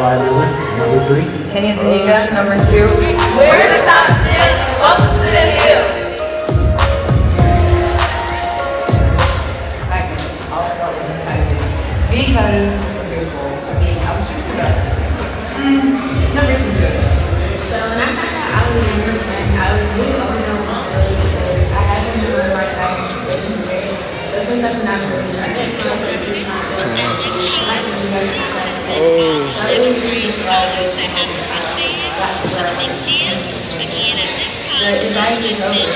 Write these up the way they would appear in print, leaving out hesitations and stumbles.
Jeremiah Miller, number 3. Kenny Zuniga, number 2. We're the top 10. Welcome to the hill. Excitement. All I felt was excitement. Because this is a big goal. I mean, I was shooting for that. Number 2 is good. So when I found out I was number 1, I was really overwhelmed really because I haven't been running my class since freshman year. So it's been something I've been really trying to keep up and push myself and not really go to my classes. So it was really just a lot of ways to got to where I wanted to be. The anxiety is over.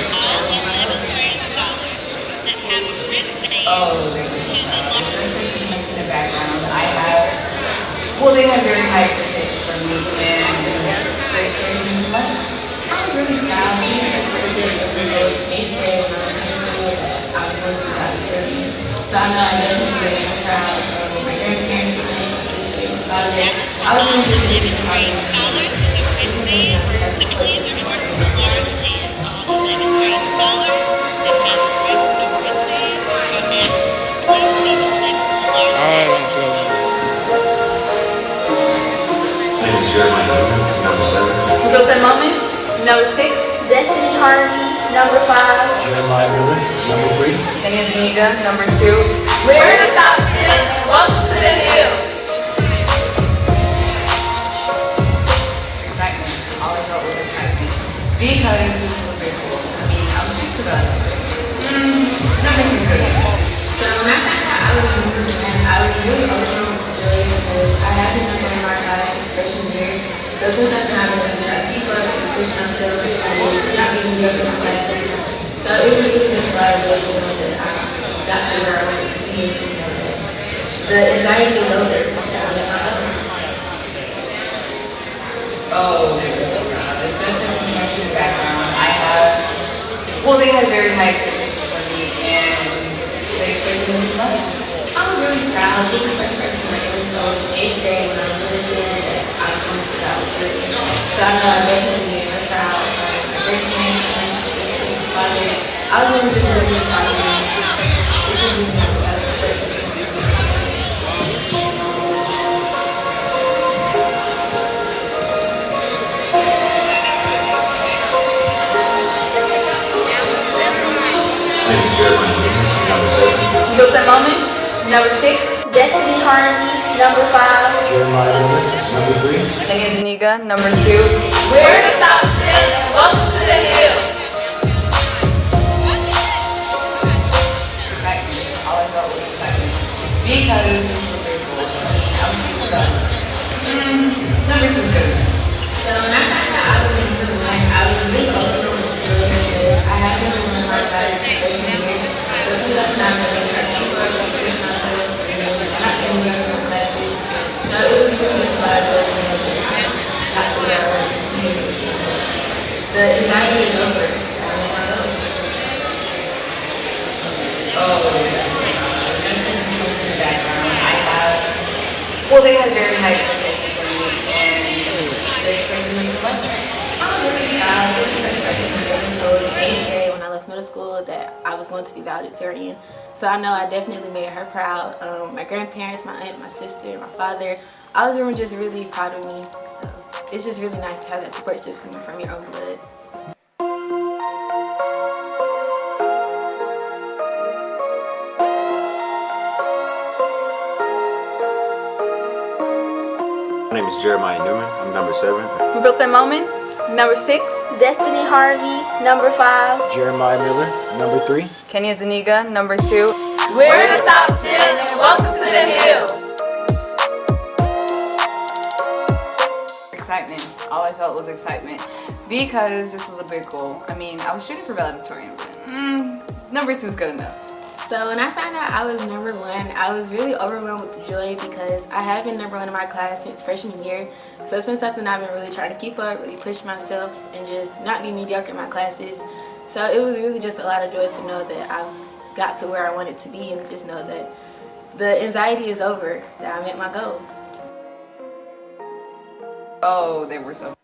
Oh, there was a crowd, especially from the background. They had very high expectations for me, and they expected me to less. I was really proud. She was the first year of the 8th grade when I was in high school that I was going to be valedictorian. So I know I definitely made her proud. My grandparents, my aunt, my sister, my father. I was really just really proud of them. It's just really nice to have this person. My name is Jeremiah Miller, number 7. Who built that moment? Number 6. Destiny Harvey, number 5. Jeremiah Miller, number 3. Kenny Zuniga, number 2. We're the top 10. Welcome to the hill. Excitement. All I felt was excitement. Because this was a big goal. I mean, I was shooting for that. Number 2 is good. So when I found out I was number 1, I was really overwhelmed with joy because I haven't been running my class since freshman year. So it's been something I've been really trying to keep up and push myself and just not being mediocre in my classes. So it was really just a lot of ways to know that I got to where I wanted to be and just know that the anxiety is over. That I let my go. Oh, there was a crowd, especially from the background. They had very high expectations for me, and they expected me to less. I was really proud. She was the first person that ever told me in 8th grade when I was in middle school that I was going to be valedictorian. So I know I definitely made her proud. My grandparents, my aunt, my sister, my father. I was really just really proud of them. It's just really nice to have this person. My name is Jeremiah Miller, number 7. Who built that moment? Number 6. Destiny Harvey, number 5. Jeremiah Miller, number 3. Kenny Zuniga, number 2. We're the top 10. Welcome to the hill. Excitement. All I felt was excitement. Because this was a big goal. I mean, I was shooting for that. Number 2 is good. So when I found out I was number 1, I was really overwhelmed with joy because I haven't been running my class since freshman year. So it's been something I've been really trying to keep up and push myself and just not being mediocre in my classes. So it was really just a lot of ways to know that I got to where I wanted to be and just know that the anxiety is over. That I let my go. Oh, there was a crowd, especially from the background. They had very high expectations for me, and they expected me to less. I was really proud. She was the first person to ever told me in 8th grade when I left middle school that I was going to be valedictorian. So I know I definitely made her proud. My grandparents, my aunt, my sister, my father, all of them were just really proud of me. So it's just really nice to have that support system from your own blood. My name is Jeremiah Newman, I'm number 7. Who built that moment? Number 6. Destiny Harvey, number 5. Jeremiah Miller, number 3. Kenny Zuniga, number 2. We're the top 10. Welcome to the hill. Excitement. All I felt was excitement. Because this was a big goal. I mean, I was shooting for valedictorian, but number 2 is good enough. So when I found out I was number 1, I was really overwhelmed with joy because I have been number 1 in my class since freshman year. So it's been something I've been really trying to keep up, really push myself, and just not be mediocre in my classes. So it was really just a lot of joy to know that I've got to where I wanted to be and just know that the anxiety is over, that I met my goal. Oh, they were so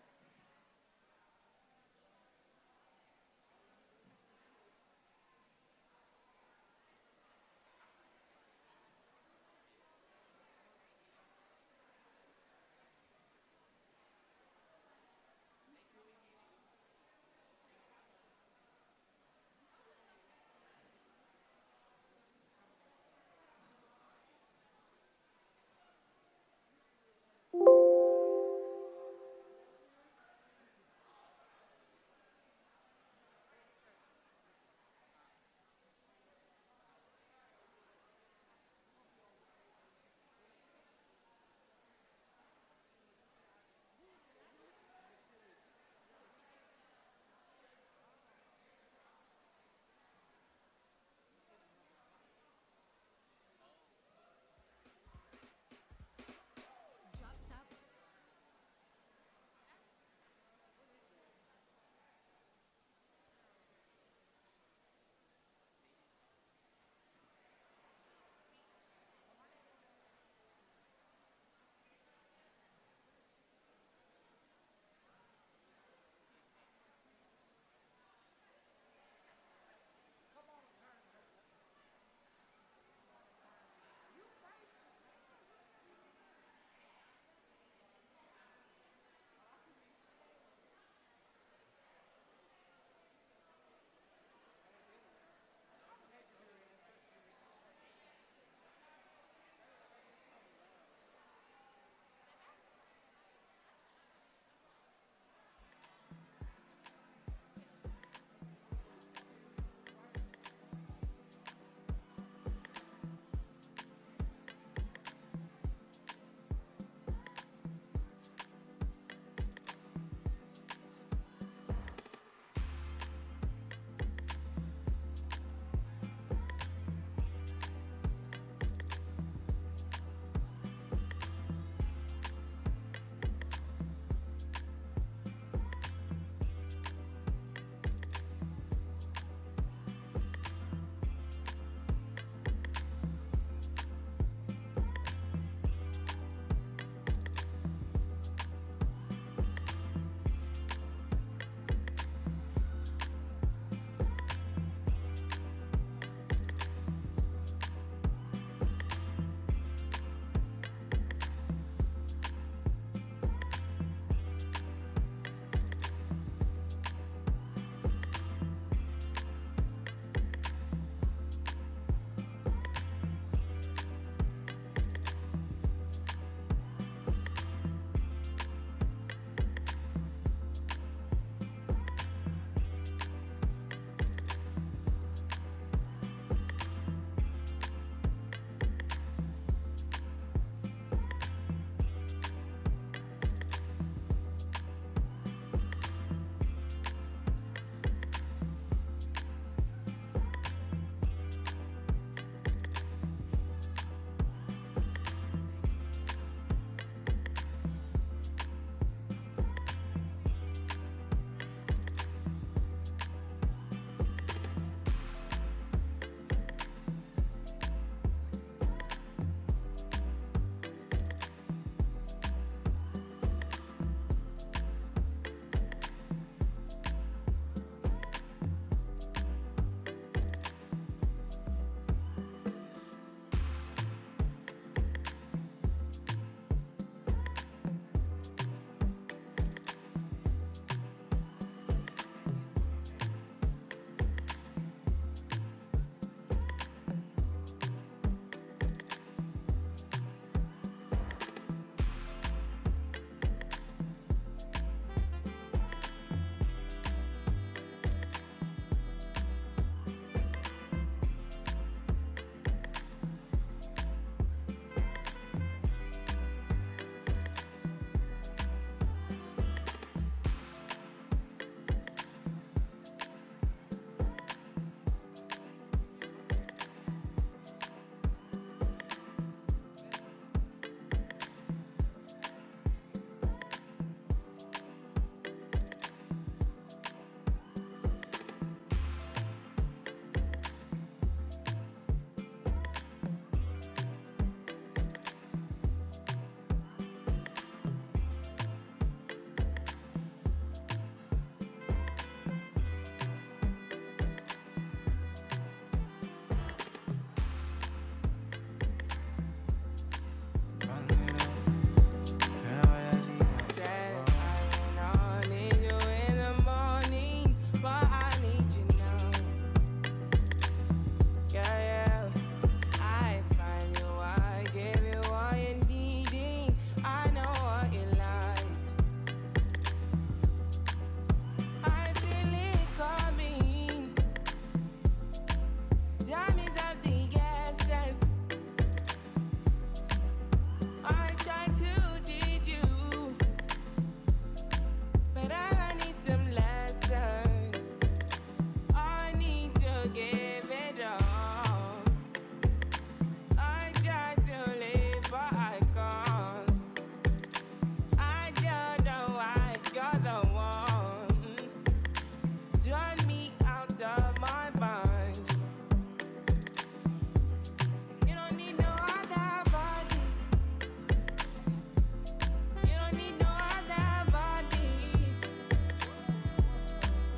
don't need no other body.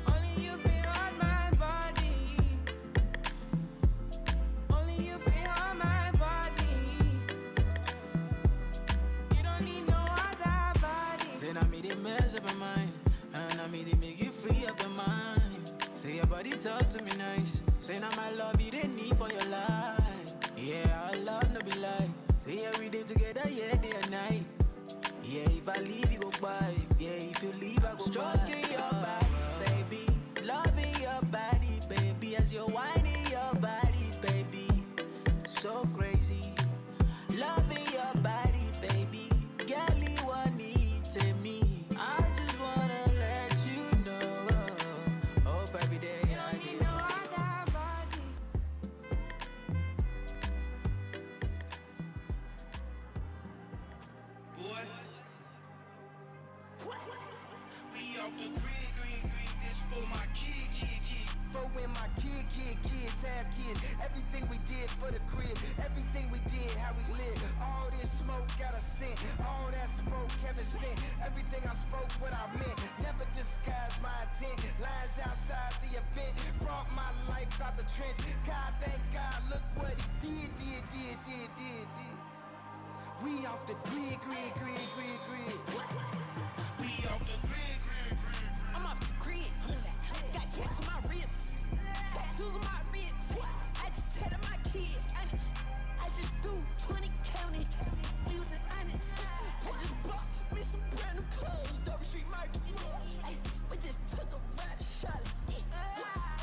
Only you feel on my body. Only you feel on my body. You don't need no other body. Say now me they mess up my mind, and now me they make you free up your mind. Say your body talk to me nice. Say now my love you didn't need for your life. Yeah, our love no be lie. Say yeah we day together, yeah day and night. Yeah, if I leave you go by. Yeah, if you leave I go stroking by. Your body, baby, loving your body, baby, as you're whining your body, baby, so crazy. Loving your body, baby, girl you want need to me. I just wanna let you know. Hope every day You don't need no other body. Boy, we off the grid, this for my kid. For when my kids have kids. Everything we did for the crib, everything we did, how we live. All this smoke got a scent, all that smoke Kevin sent. Everything I spoke, what I meant. Never disguised my intent. Lines outside the event, brought my life out the trench. God, thank God, look what he did. We off the grid. We off the grid. I'm off the grid. Got tats on my ribs, tattoos on my wrists. I just tatted my kids. I just do 20 county. We was honest. I just bought me some brand new clothes. Dover Street Market. We just took a ride to Charlotte.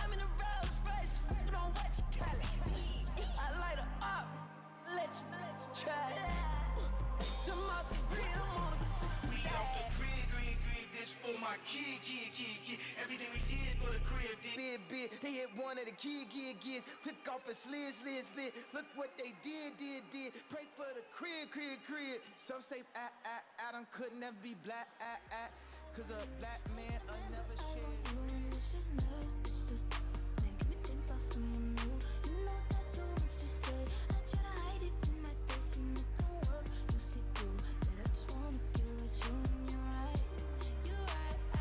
I'm in a Rolls Royce. You don't what you call it. I light her up. Let you try it. Them off the grid. I'm on the We off the grid. This for my kid. Everything we did for the crib. Big. They hit one of the kids. Took off a slid. Look what they did. Pray for the crib. Some say Adam could never be black. Cause a black man will never share. It's just nerves, it's just making me think about someone new. You know that's so much to say. I try to hide it in my face and it don't work. You see through that I just wanna get with you and you're right. You're right, I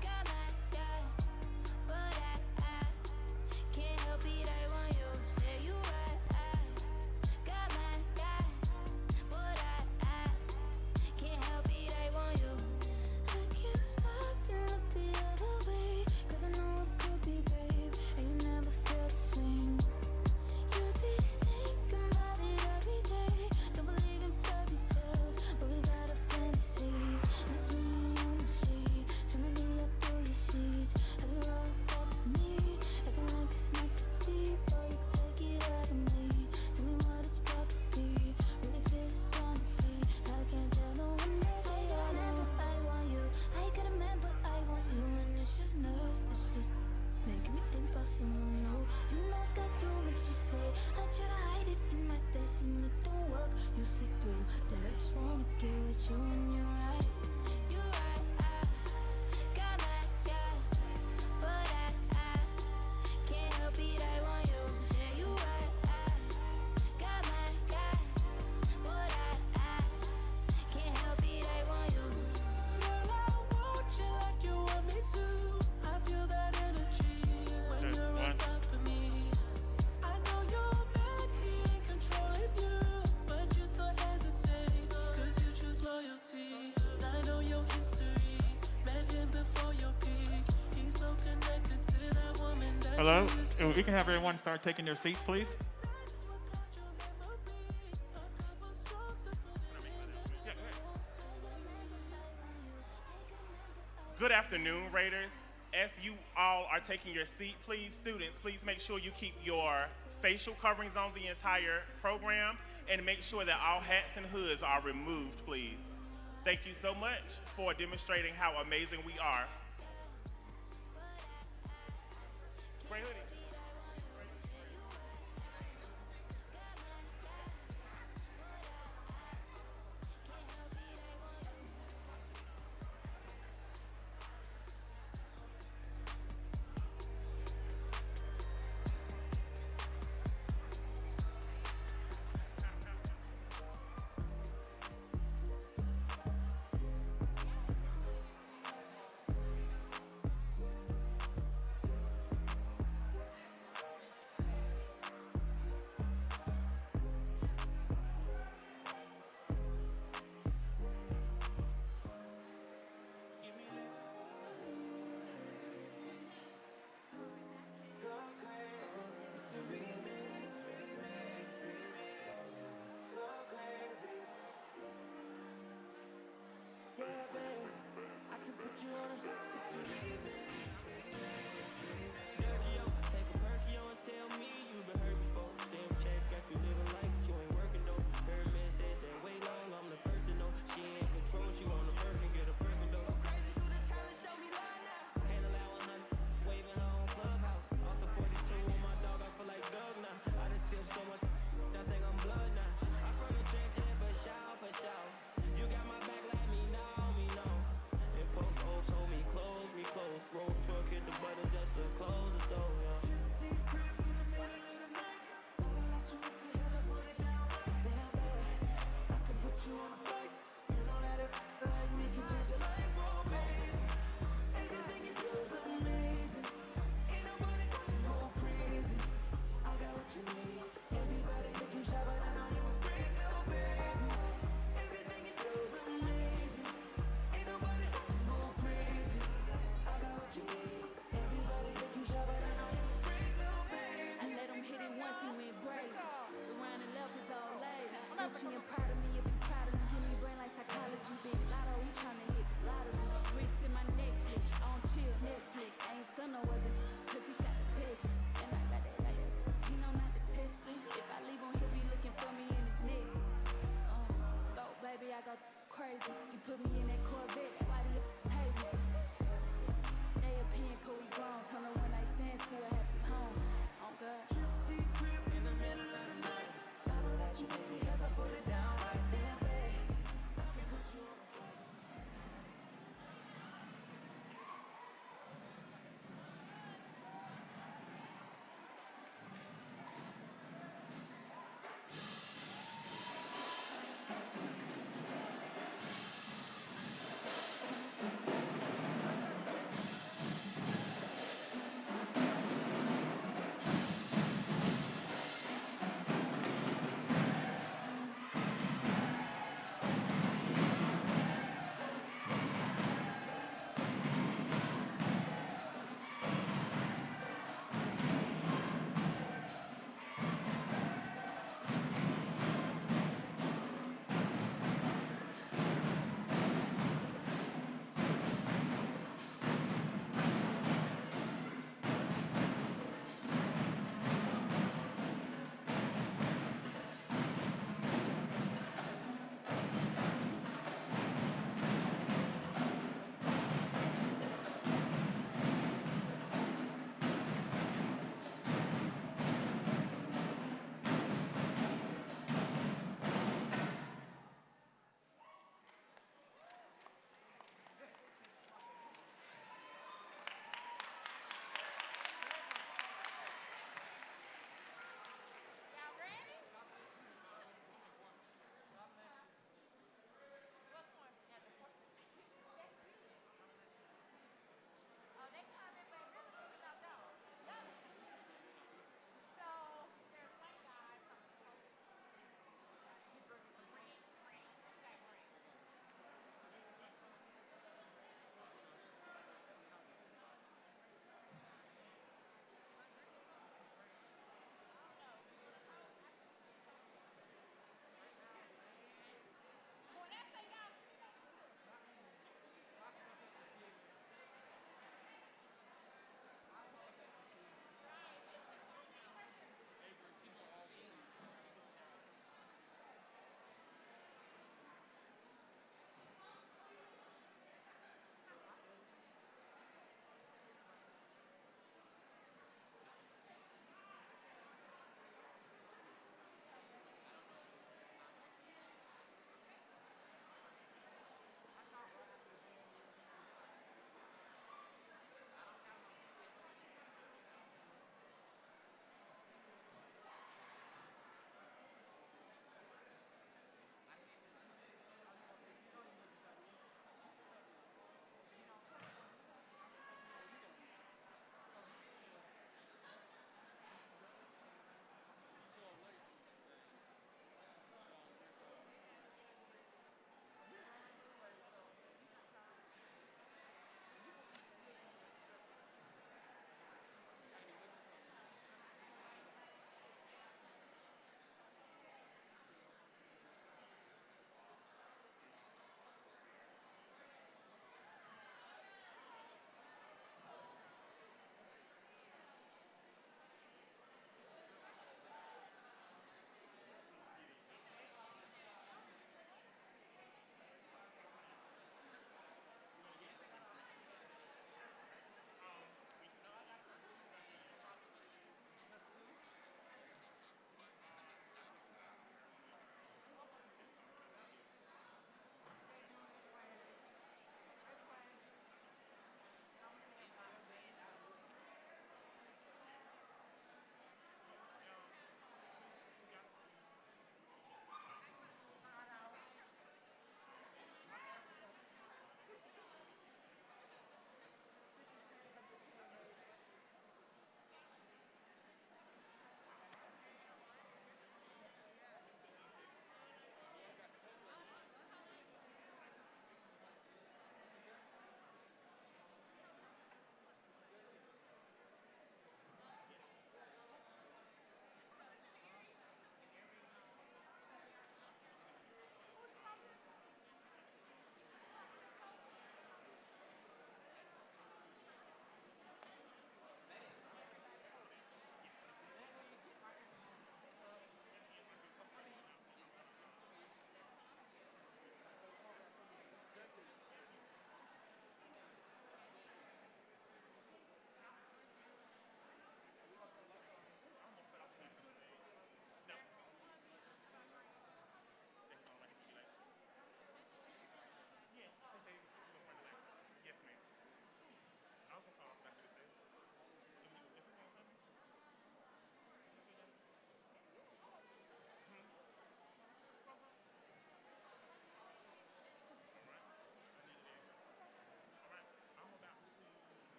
got my guy, but I can't help it, I want you. Say you right, I got my guy, but I can't help it, I want you. I can't stop and look the other way, 'cause I know it could be, babe, and you never felt the same. You be thinking about it every day. Don't believe in fairy tales, but we got our fantasies. And it's me on the sheet, trying to be up through your sheets. Have you all on top of me, acting like it's not too deep, or you can take it out of me. Tell me what it's about to be, really feel it's bound to be. I can't tell no one that I know I want you. I got a man, but I want you, and it's just nerves. It's just making me think about someone new. You know I got so much to say. I try to hide it in my face and it don't work. You see through that I just wanna get with you and you're right. You're right, I got my guy, but I can't help it, I want you. Say you right, I got my guy, but I can't help it, I want you. Girl, I want you like you want me to. I feel that energy when you're on top of me. I know you're mad, he ain't controlling you, but you still hesitate, 'cause you choose loyalty. I know your history, met him before your peak. He's so connected to that woman that Hello? you used to We can have everyone start taking their seats, please. Sex will cloud your memory. A couple strokes to put it in the Good afternoon, Raiders. As you all are taking your seat, please, students, please make sure you keep your facial coverings on the entire program and make sure that all hats and hoods are removed, please. Thank you so much for demonstrating how amazing we are. Gray hoodie. you on a, it's the remix. Perkio, take a Perkio and tell me you been hurt before. Still check, got you living life, but you ain't working though. Her man said that way long, I'm the first to know. She ain't control, she want a Birkin, get a Birkin though. Go crazy, do the challenge, show me love now. Can't allow 100, waving her on Clubhouse. Off the 42 on my dog, I feel like Doug now. I done sipped so much, I think I'm blood now. I'm from the trenches, for sure. You got my back, let me know. And post Oaks hold me close. Rose truck hit the button just to close the door, yeah. Gucci and proud of me, if you proud of me, give me brain like psychology. Big lotto, we tryna hit the lottery. Wrist in my necklace, I don't chill Netflix. I ain't stun no other, cause he got the best. And I got that, he know not to test this. If I leave him, he'll be looking for me in his next. Go, baby, I go crazy. You put me in that Corvette, why do you hate me? They opinion, cool, we grown. Turn a one night stand to a happy home. Oh, God. Crib in the middle of the night. That you miss me cause I put it down right there, babe. I can put you on.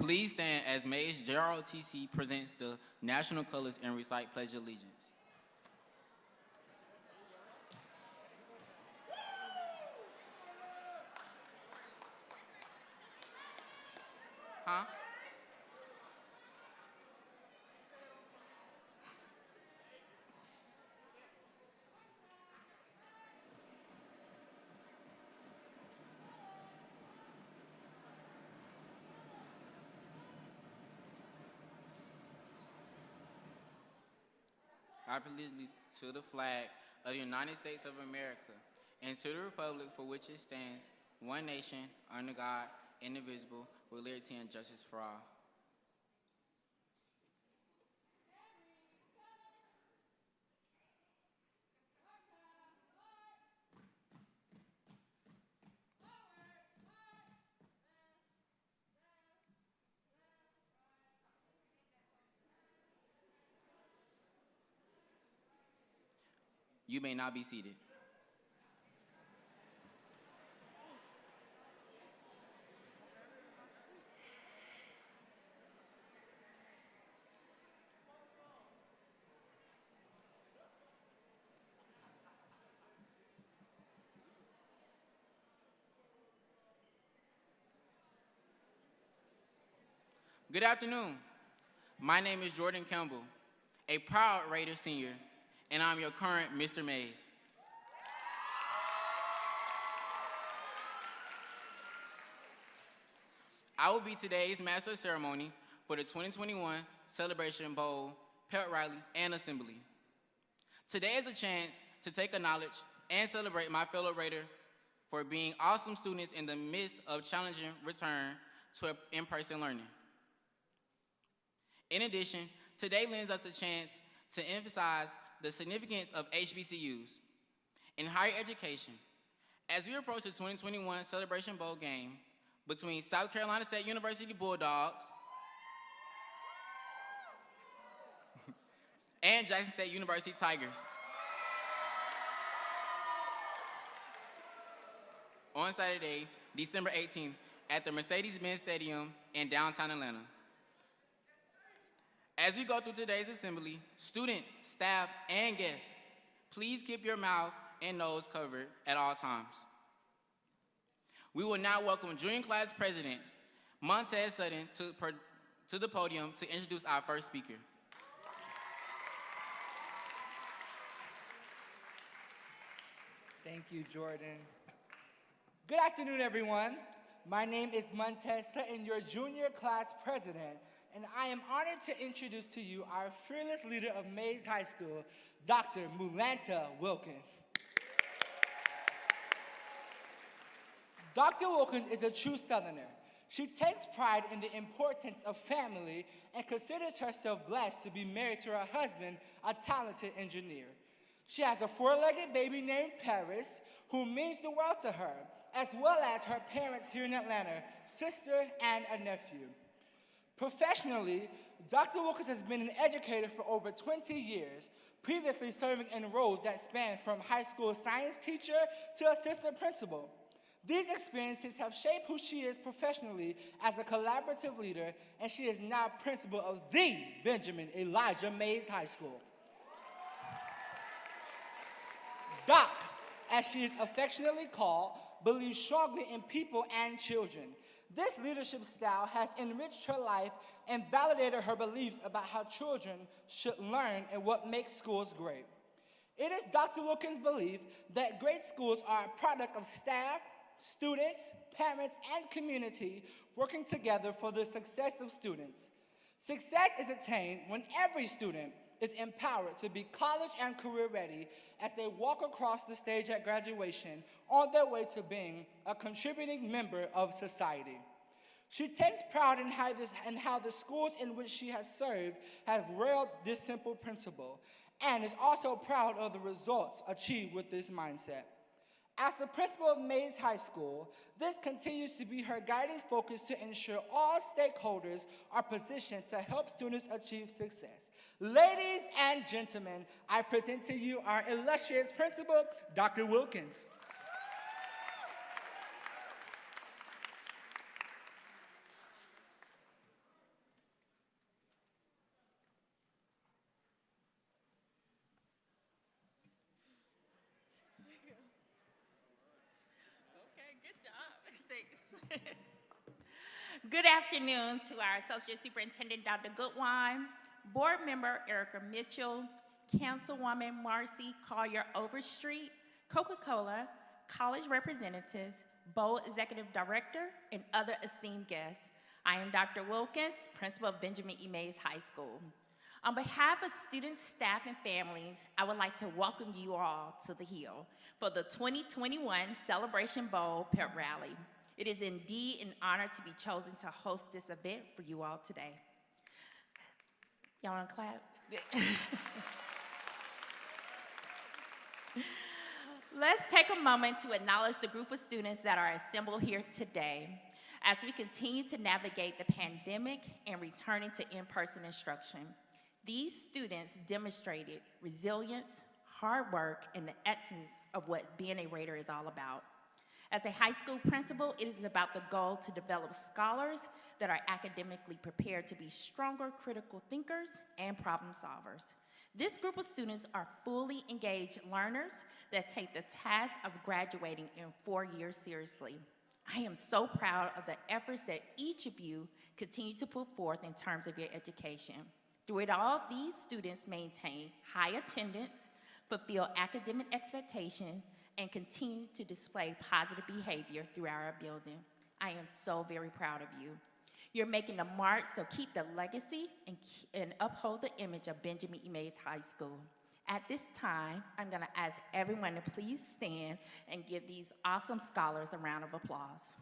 Please stand as Mays JROTC presents the national colors and recite Pledge of Allegiance. Huh? I pledge allegiance to the flag of the United States of America and to the republic for which it stands, one nation, under God, indivisible, with liberty and justice for all. You may now be seated. Good afternoon. My name is Jordan Campbell, a proud Raider senior, and I'm your current Mr. Mays. I will be today's master of ceremony for the 2021 Celebration Bowl, Pep Rally, and Assembly. Today is a chance to take acknowledge and celebrate my fellow Raider for being awesome students in the midst of challenging return to in-person learning. In addition, today lends us a chance to emphasize the significance of HBCUs in higher education as we approach the 2021 Celebration Bowl game between South Carolina State University Bulldogs and Jackson State University Tigers. On Saturday, December 18th, at the Mercedes-Benz Stadium in downtown Atlanta. As we go through today's assembly, students, staff, and guests, please keep your mouth and nose covered at all times. We will now welcome Junior Class President Montez Sutton to the podium to introduce our first speaker. Thank you, Jordan. Good afternoon, everyone. My name is Montez Sutton, your junior class president, and I am honored to introduce to you our fearless leader of Mays High School, Dr. Mulanta Wilkins. Dr. Wilkins is a true Southerner. She takes pride in the importance of family and considers herself blessed to be married to her husband, a talented engineer. She has a four-legged baby named Paris, who means the world to her, as well as her parents here in Atlanta, sister and a nephew. Professionally, Dr. Wilkins has been an educator for over 20 years, previously serving in roles that span from high school science teacher to assistant principal. These experiences have shaped who she is professionally as a collaborative leader, and she is now principal of the Benjamin Elijah Mays High School. Doc, as she is affectionately called, believes strongly in people and children. This leadership style has enriched her life and validated her beliefs about how children should learn and what makes schools great. It is Dr. Wilkins' belief that great schools are a product of staff, students, parents, and community working together for the success of students. Success is attained when every student is empowered to be college and career ready as they walk across the stage at graduation on their way to being a contributing member of society. She takes pride in how the schools in which she has served have railed this simple principle, and is also proud of the results achieved with this mindset. As the principal of Mays High School, this continues to be her guiding focus to ensure all stakeholders are positioned to help students achieve success. Ladies and gentlemen, I present to you our illustrious principal, Dr. Wilkins. Good afternoon to our Associate Superintendent, Dr. Goodwine, Board Member Erica Mitchell, Councilwoman Marcy Collier Overstreet, Coca Cola, college representatives, Bowl Executive Director, and other esteemed guests. I am Dr. Wilkins, Principal of Benjamin E. Mays High School. On behalf of students, staff, and families, I would like to welcome you all to the Hill for the 2021 Celebration Bowl Pep Rally. It is indeed an honor to be chosen to host this event for you all today. Y'all wanna clap? Let's take a moment to acknowledge the group of students that are assembled here today as we continue to navigate the pandemic and returning to in-person instruction. These students demonstrated resilience, hard work, and the essence of what being a Raider is all about. As a high school principal, it is about the goal to develop scholars that are academically prepared to be stronger critical thinkers and problem solvers. This group of students are fully engaged learners that take the task of graduating in 4 years seriously. I am so proud of the efforts that each of you continue to put forth in terms of your education. Through it all, these students maintain high attendance, fulfill academic expectations, and continue to display positive behavior through our building. I am so very proud of you. You're making a mark, so keep the legacy and uphold the image of Benjamin E. Mays High School. At this time, I'm gonna ask everyone to please stand and give these awesome scholars a round of applause.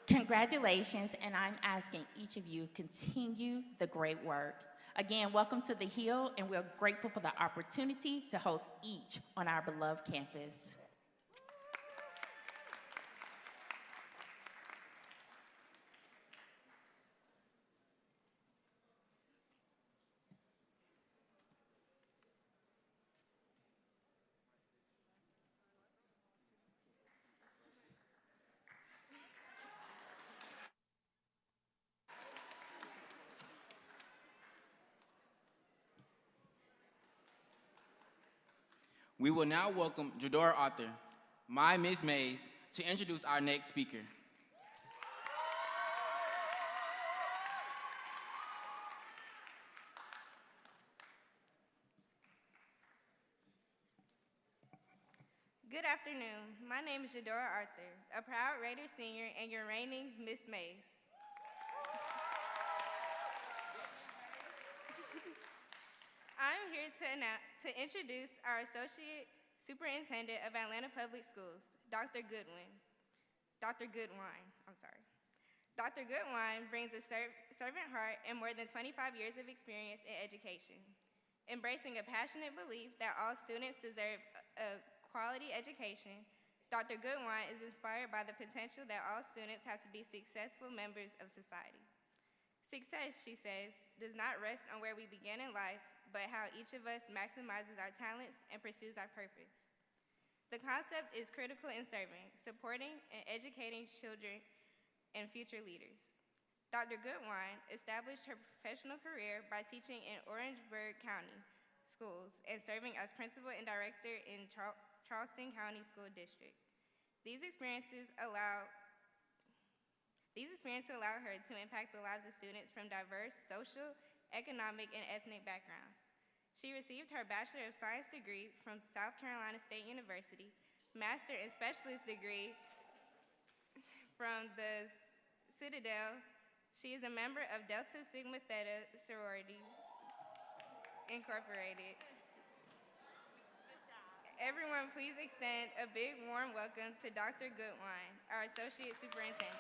Congratulations, and I'm asking each of you continue the great work. Again, welcome to the Hill, and we're grateful for the opportunity to host each on our beloved campus. We will now welcome Jadora Arthur, my Miss Mays, to introduce our next speaker. Good afternoon. My name is Jadora Arthur, a proud Raider senior and your reigning Miss Mays. I'm here to introduce our Associate Superintendent of Atlanta Public Schools, Dr. Goodwine. Dr. Goodwine brings a servant heart and more than 25 years of experience in education. Embracing a passionate belief that all students deserve a quality education, Dr. Goodwine is inspired by the potential that all students have to be successful members of society. Success, she says, does not rest on where we begin in life, but how each of us maximizes our talents and pursues our purpose. The concept is critical in serving, supporting, and educating children and future leaders. Dr. Goodwine established her professional career by teaching in Orangeburg County schools and serving as principal and director in Charleston County School District. These experiences allow her to impact the lives of students from diverse social, economic, and ethnic backgrounds. She received her Bachelor of Science degree from South Carolina State University, Master and Specialist degree from the Citadel. She is a member of Delta Sigma Theta Sorority Incorporated. Everyone, please extend a big warm welcome to Dr. Goodwine, our Associate Superintendent.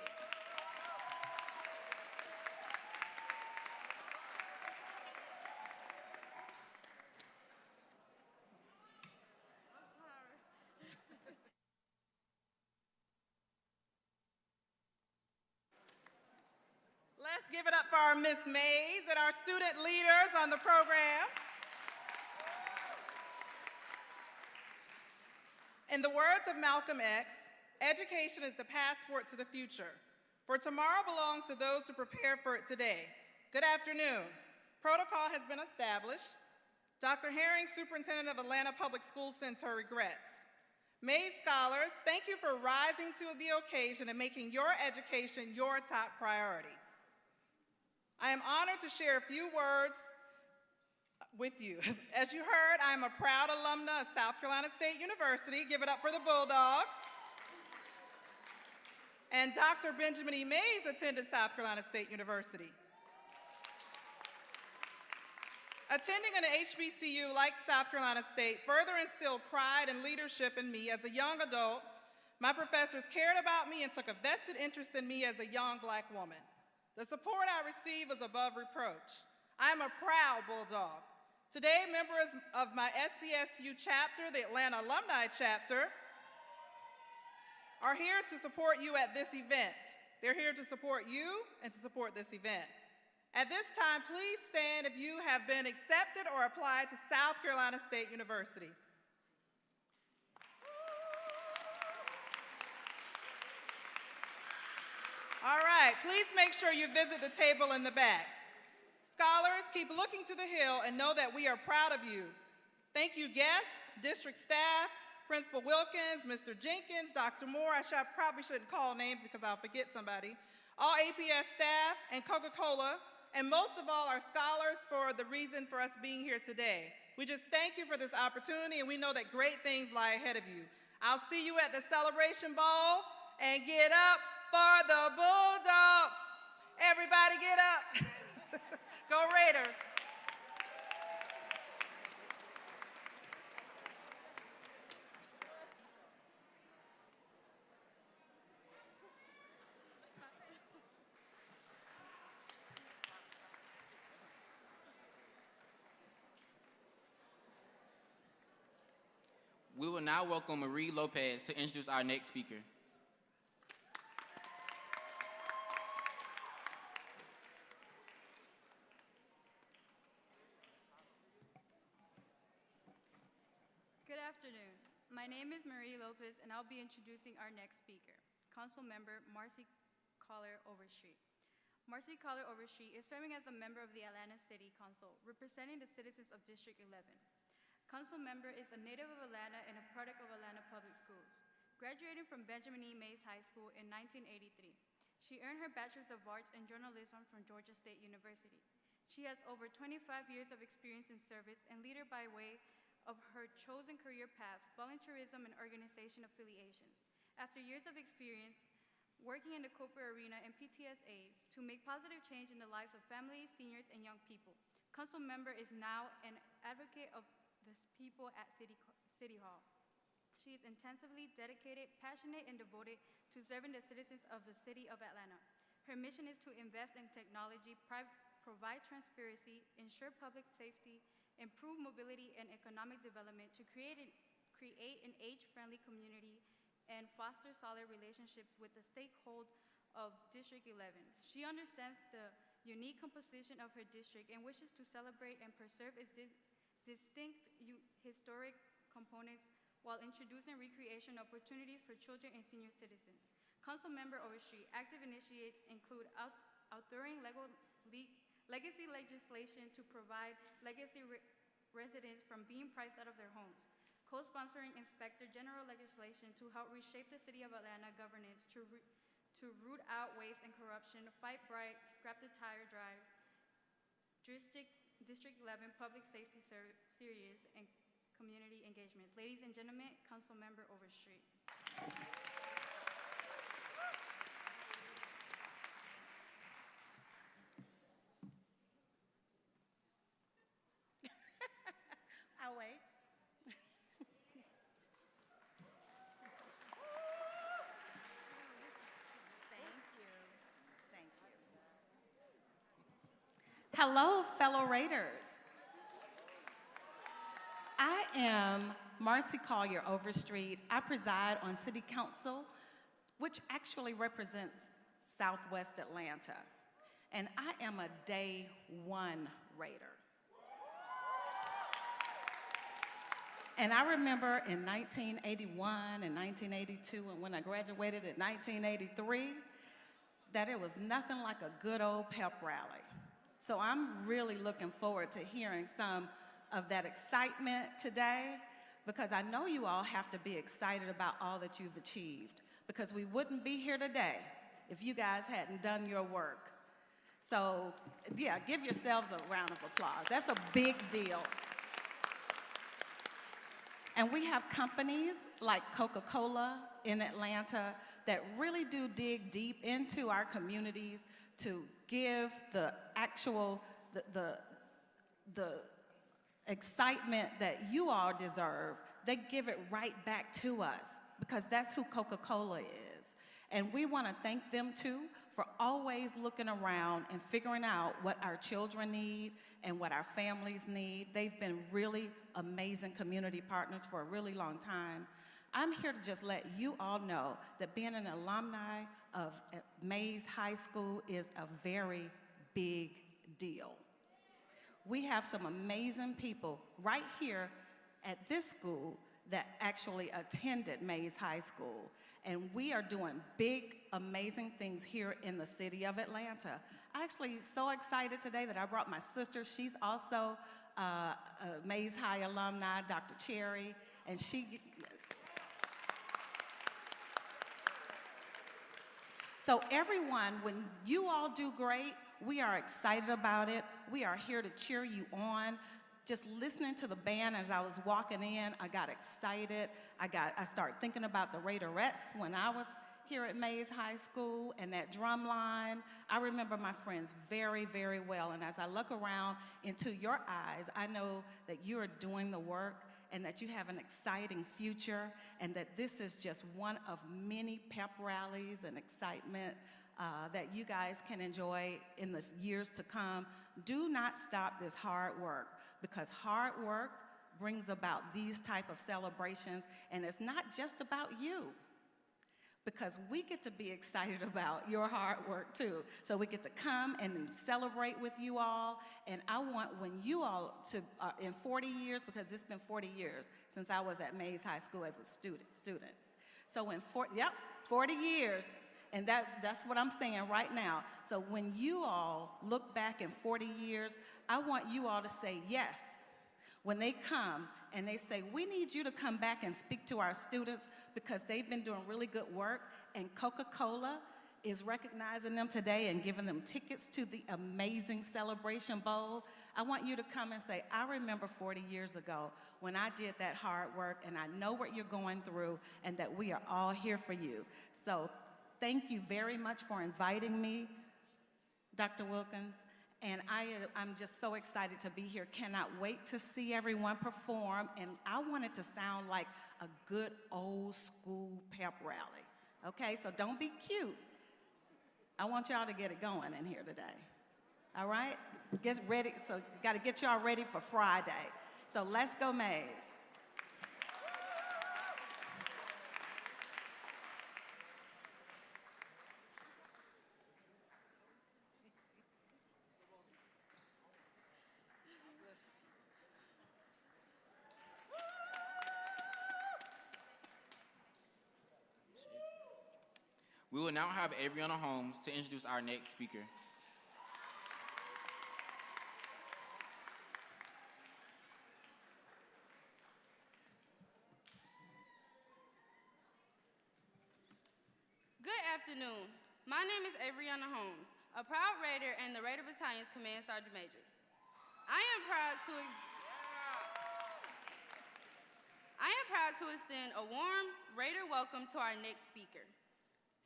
Let's give it up for our Miss Mays and our student leaders on the program. In the words of Malcolm X, education is the passport to the future, for tomorrow belongs to those who prepare for it today. Good afternoon. Protocol has been established. Dr. Herring, Superintendent of Atlanta Public Schools, sends her regrets. Mays scholars, thank you for rising to the occasion and making your education your top priority. I am honored to share a few words with you. As you heard, I am a proud alumna of South Carolina State University. Give it up for the Bulldogs. And Dr. Benjamin E. Mays attended South Carolina State University. Attending an HBCU like South Carolina State further instilled pride and leadership in me as a young adult. My professors cared about me and took a vested interest in me as a young Black woman. The support I received was above reproach. I am a proud Bulldog. Today, members of my SCSU chapter, the Atlanta Alumni Chapter, are here to support you at this event. They're here to support you and to support this event. At this time, please stand if you have been accepted or applied to South Carolina State University. All right, please make sure you visit the table in the back. Scholars, keep looking to the hill and know that we are proud of you. Thank you, guests, district staff, Principal Wilkins, Mr. Jenkins, Dr. Moore. I probably shouldn't call names because I'll forget somebody. All APS staff and Coca Cola, and most of all, our scholars for the reason for us being here today. We just thank you for this opportunity, and we know that great things lie ahead of you. I'll see you at the Celebration Bowl, and get up for the Bulldogs. Everybody get up. Go Raiders. We will now welcome Marie Lopez to introduce our next speaker. Good afternoon. My name is Marie Lopez, and I'll be introducing our next speaker, Council Member Marcy Collar Overstreet. Marcy Collar Overstreet is serving as a member of the Atlanta City Council, representing the citizens of District 11. Council member is a native of Atlanta and a product of Atlanta Public Schools. Graduating from Benjamin E. Mays High School in 1983, she earned her Bachelor's of Arts in Journalism from Georgia State University. She has over 25 years of experience in service and leader by way of her chosen career path, volunteerism, and organization affiliations. After years of experience working in the corporate arena and PTSAs to make positive change in the lives of families, seniors, and young people, Council member is now an advocate of the people at City Hall. She is intensively dedicated, passionate, and devoted to serving the citizens of the city of Atlanta. Her mission is to invest in technology, provide transparency, ensure public safety, improve mobility and economic development to create an age-friendly community and foster solid relationships with the stakeholders of District 11. She understands the unique composition of her district and wishes to celebrate and preserve its distinct historic components while introducing recreation opportunities for children and senior citizens. Council member Overstreet active initiates include authoring legacy legislation to provide legacy residents from being priced out of their homes, co-sponsoring Inspector General legislation to help reshape the City of Atlanta governance to root out waste and corruption, fight bright, scrap the tire drives, District 11 Public Safety Series, and community engagements. Ladies and gentlemen, Council Member Overstreet. I'll wait. Hello, fellow Raiders. I am Marcy Collier Overstreet. I preside on City Council, which actually represents Southwest Atlanta. And I am a day one Raider. And I remember in 1981 and 1982, and when I graduated in 1983, that it was nothing like a good old pep rally. So I'm really looking forward to hearing some of that excitement today, because I know you all have to be excited about all that you've achieved, because we wouldn't be here today if you guys hadn't done your work. So yeah, give yourselves a round of applause. That's a big deal. And we have companies like Coca Cola in Atlanta that really do dig deep into our communities to give the actual, the excitement that you all deserve. They give it right back to us, because that's who Coca Cola is. And we want to thank them too for always looking around and figuring out what our children need and what our families need. They've been really amazing community partners for a really long time. I'm here to just let you all know that being an alumni of Mays High School is a very big deal. We have some amazing people right here at this school that actually attended Mays High School. And we are doing big, amazing things here in the city of Atlanta. I'm actually so excited today that I brought my sister. She's also a Mays High alumni, Dr. Cherry, and she, yes. So everyone, when you all do great, we are excited about it. We are here to cheer you on. Just listening to the band as I was walking in, I got excited. I started thinking about the Raiderettes when I was here at Mays High School, and that drum line. I remember my friends very, very well. And as I look around into your eyes, I know that you are doing the work and that you have an exciting future, and that this is just one of many pep rallies and excitement that you guys can enjoy in the years to come. Do not stop this hard work, because hard work brings about these type of celebrations, and it's not just about you, because we get to be excited about your hard work too. So we get to come and celebrate with you all, and I want when you all to, in 40 years, because it's been 40 years since I was at Mays High School as a student. So in 40 years, and that's what I'm saying right now. So when you all look back in 40 years, I want you all to say yes. When they come and they say, we need you to come back and speak to our students because they've been doing really good work, and Coca Cola is recognizing them today and giving them tickets to the amazing Celebration Bowl. I want you to come and say, I remember 40 years ago when I did that hard work, and I know what you're going through, and that we are all here for you. So thank you very much for inviting me, Dr. Wilkins. And I'm just so excited to be here. Cannot wait to see everyone perform. And I want it to sound like a good old school pep rally. Okay, so don't be cute. I want y'all to get it going in here today. All right? Get ready. So got to get y'all ready for Friday. So let's go, Mays. We will now have Abriana Holmes to introduce our next speaker. Good afternoon. My name is Abriana Holmes, a proud Raider and the Raider Battalion's Command Sergeant Major. I am proud to extend a warm Raider welcome to our next speaker.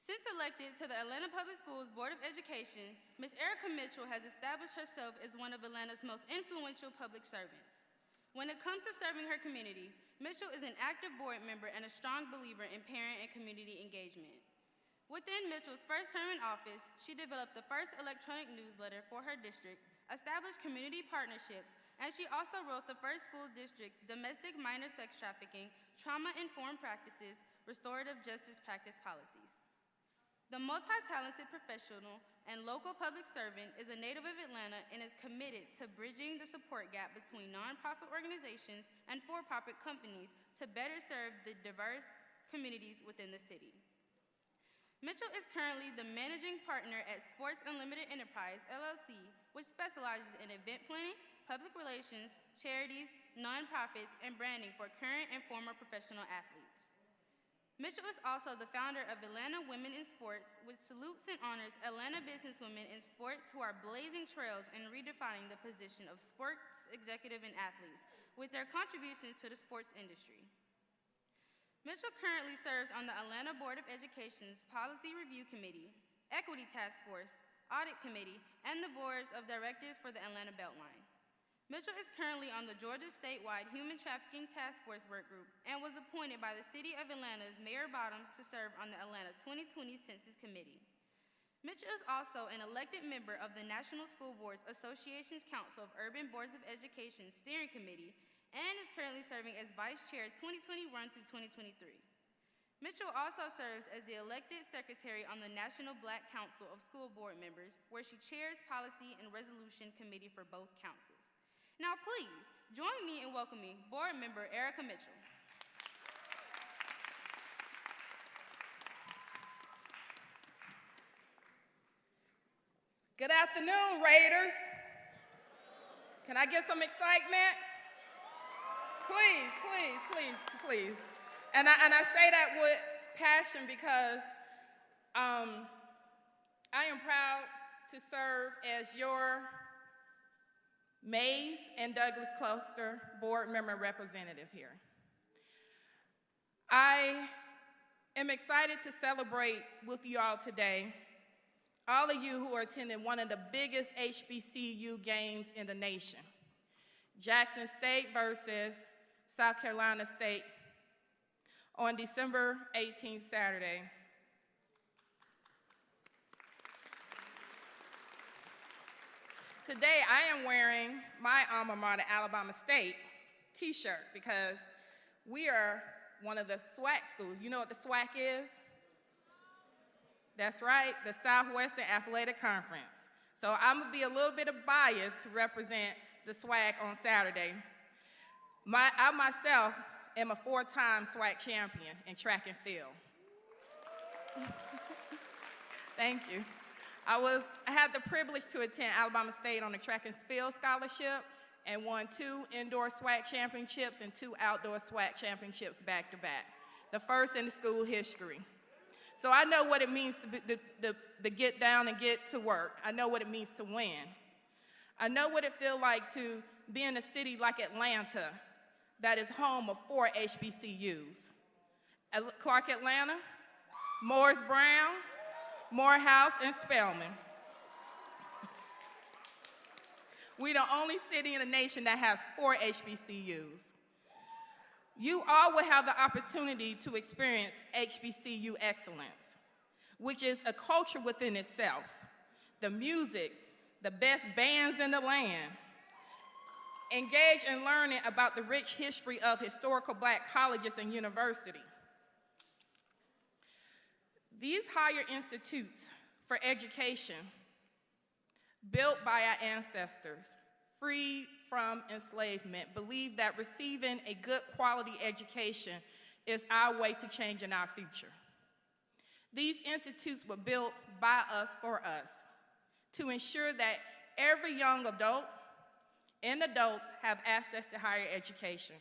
Since elected to the Atlanta Public Schools Board of Education, Ms. Erica Mitchell has established herself as one of Atlanta's most influential public servants. When it comes to serving her community, Mitchell is an active board member and a strong believer in parent and community engagement. Within Mitchell's first term in office, she developed the first electronic newsletter for her district, established community partnerships, and she also wrote the first school district's domestic minor sex trafficking, trauma-informed practices, restorative justice practice policies. The multi-talented professional and local public servant is a native of Atlanta and is committed to bridging the support gap between nonprofit organizations and for-profit companies to better serve the diverse communities within the city. Mitchell is currently the managing partner at Sports Unlimited Enterprise, LLC, which specializes in event planning, public relations, charities, nonprofits, and branding for current and former professional athletes. Mitchell is also the founder of Atlanta Women in Sports, which salutes and honors Atlanta businesswomen in sports who are blazing trails and redefining the position of sports executive and athletes with their contributions to the sports industry. Mitchell currently serves on the Atlanta Board of Education's Policy Review Committee, Equity Task Force, Audit Committee, and the boards of directors for the Atlanta Beltline. Mitchell is currently on the Georgia Statewide Human Trafficking Task Force Work Group and was appointed by the City of Atlanta's Mayor Bottoms to serve on the Atlanta 2020 Census Committee. Mitchell is also an elected member of the National School Boards Association's Council of Urban Boards of Education Steering Committee and is currently serving as Vice Chair 2021 through 2023. Mitchell also serves as the elected secretary on the National Black Council of School Board Members, where she chairs Policy and Resolution Committee for both councils. Now please, join me in welcoming board member Erica Mitchell. Good afternoon, Raiders. Can I get some excitement? Please, please, please, please. And I say that with passion because I am proud to serve as your Mays and Douglas Cluster board member representative here. I am excited to celebrate with you all today, all of you who are attending one of the biggest HBCU games in the nation, Jackson State versus South Carolina State on December 18th, Saturday. Today, I am wearing my alma mater, Alabama State, t-shirt because we are one of the SWAC schools. You know what the SWAC is? That's right, the Southwestern Athletic Conference. So I'm gonna be a little bit of biased to represent the SWAC on Saturday. I myself am a 4-time SWAC champion in track and field. Thank you. I had the privilege to attend Alabama State on a track and field scholarship and won 2 indoor SWAC championships and 2 outdoor SWAC championships back to back, the first in the school history. So I know what it means to get down and get to work. I know what it means to win. I know what it feels like to be in a city like Atlanta that is home of 4 HBCUs. Clark Atlanta, Morris Brown, Morehouse, and Spelman. We're the only city in the nation that has 4 HBCUs. You all will have the opportunity to experience HBCU excellence, which is a culture within itself. The music, the best bands in the land. Engage in learning about the rich history of historical Black colleges and universities. These higher institutes for education, built by our ancestors, freed from enslavement, believe that receiving a good quality education is our way to changing our future. These institutes were built by us for us to ensure that every young adult and adults have access to higher education.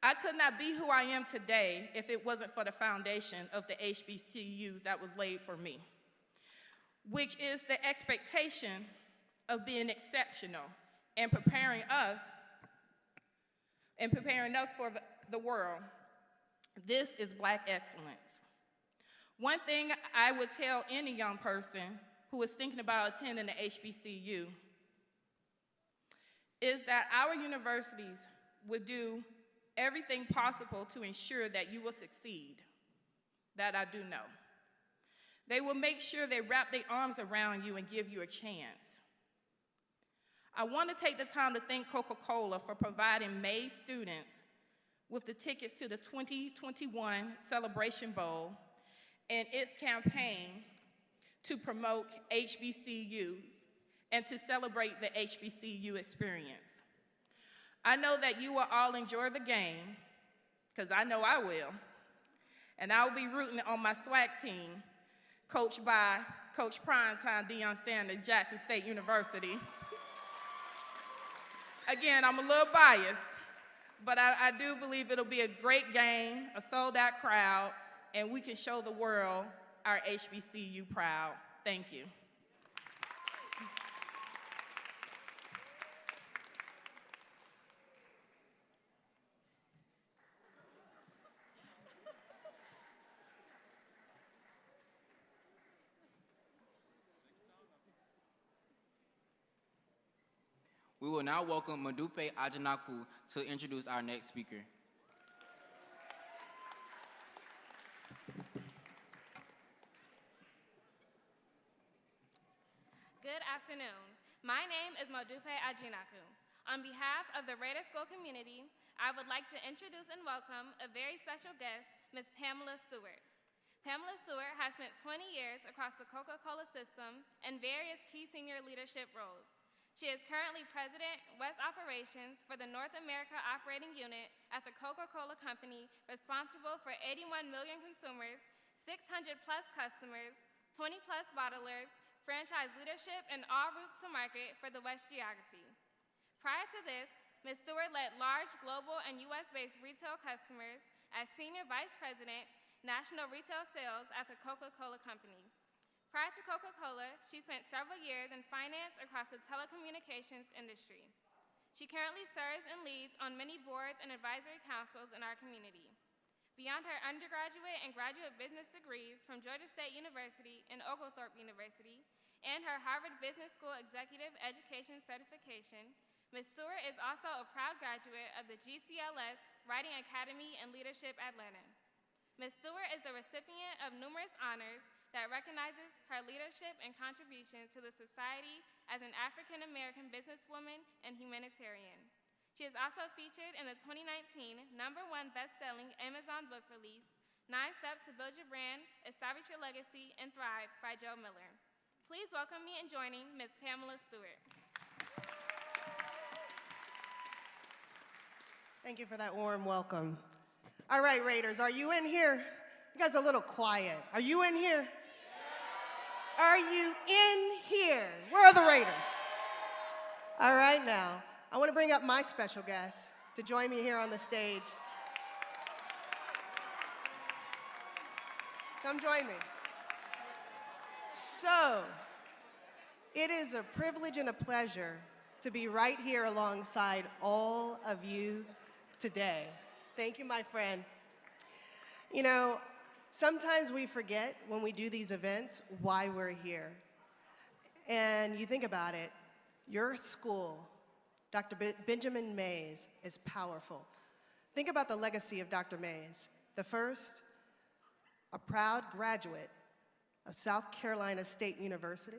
I could not be who I am today if it wasn't for the foundation of the HBCUs that was laid for me, which is the expectation of being exceptional and preparing us for the world. This is Black excellence. One thing I would tell any young person who is thinking about attending the HBCU is that our universities would do everything possible to ensure that you will succeed. That I do know. They will make sure they wrap their arms around you and give you a chance. I want to take the time to thank Coca Cola for providing May students with the tickets to the 2021 Celebration Bowl and its campaign to promote HBCUs and to celebrate the HBCU experience. I know that you will all enjoy the game, because I know I will, and I will be rooting on my SWAC team, coached by Coach Primetime Deion Sanders, Jackson State University. Again, I'm a little biased, but I do believe it'll be a great game, a sold-out crowd, and we can show the world our HBCU proud. Thank you. We will now welcome Modupe Ajanaku to introduce our next speaker. Good afternoon. My name is Modupe Ajinaku. On behalf of the Raider School community, I would like to introduce and welcome a very special guest, Ms. Pamela Stewart. Pamela Stewart has spent 20 years across the Coca Cola system in various key senior leadership roles. She is currently President, West Operations for the North America Operating Unit at the Coca Cola Company, responsible for 81 million consumers, 600 plus customers, 20 plus bottlers, franchise leadership, and all routes to market for the West geography. Prior to this, Ms. Stewart led large global and US-based retail customers as Senior Vice President, National Retail Sales at the Coca Cola Company. Prior to Coca-Cola, she spent several years in finance across the telecommunications industry. She currently serves and leads on many boards and advisory councils in our community. Beyond her undergraduate and graduate business degrees from Georgia State University and Oglethorpe University, and her Harvard Business School Executive Education Certification, Ms. Stewart is also a proud graduate of the GCLS Writing Academy and Leadership Atlanta. Ms. Stewart is the recipient of numerous honors that recognizes her leadership and contributions to the society as an African-American businesswoman and humanitarian. She is also featured in the 2019 #1 best-selling Amazon book release, 9 Steps to Build Your Brand, Establish Your Legacy, and Thrive by Joe Miller. Please welcome me in joining Ms. Pamela Stewart. Thank you for that warm welcome. All right, Raiders, are you in here? You guys are a little quiet. Are you in here? Are you in here? Where are the Raiders? All right, now, I want to bring up my special guest to join me here on the stage. Come join me. So, it is a privilege and a pleasure to be right here alongside all of you today. Thank you, my friend. You know, sometimes we forget when we do these events why we're here. And you think about it, your school, Dr. Benjamin Mays, is powerful. Think about the legacy of Dr. Mays. The first, a proud graduate of South Carolina State University.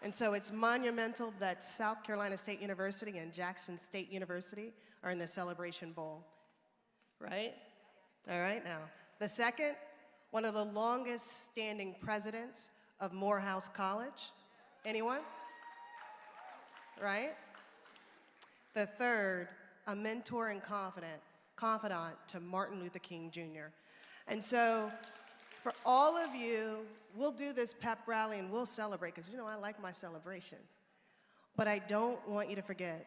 And so it's monumental that South Carolina State University and Jackson State University are in the Celebration Bowl, right? All right, now. The second, one of the longest standing presidents of Morehouse College. Anyone? Right? The third, a mentor and confidant to Martin Luther King Jr. And so, for all of you, we'll do this pep rally and we'll celebrate, because you know I like my celebration. But I don't want you to forget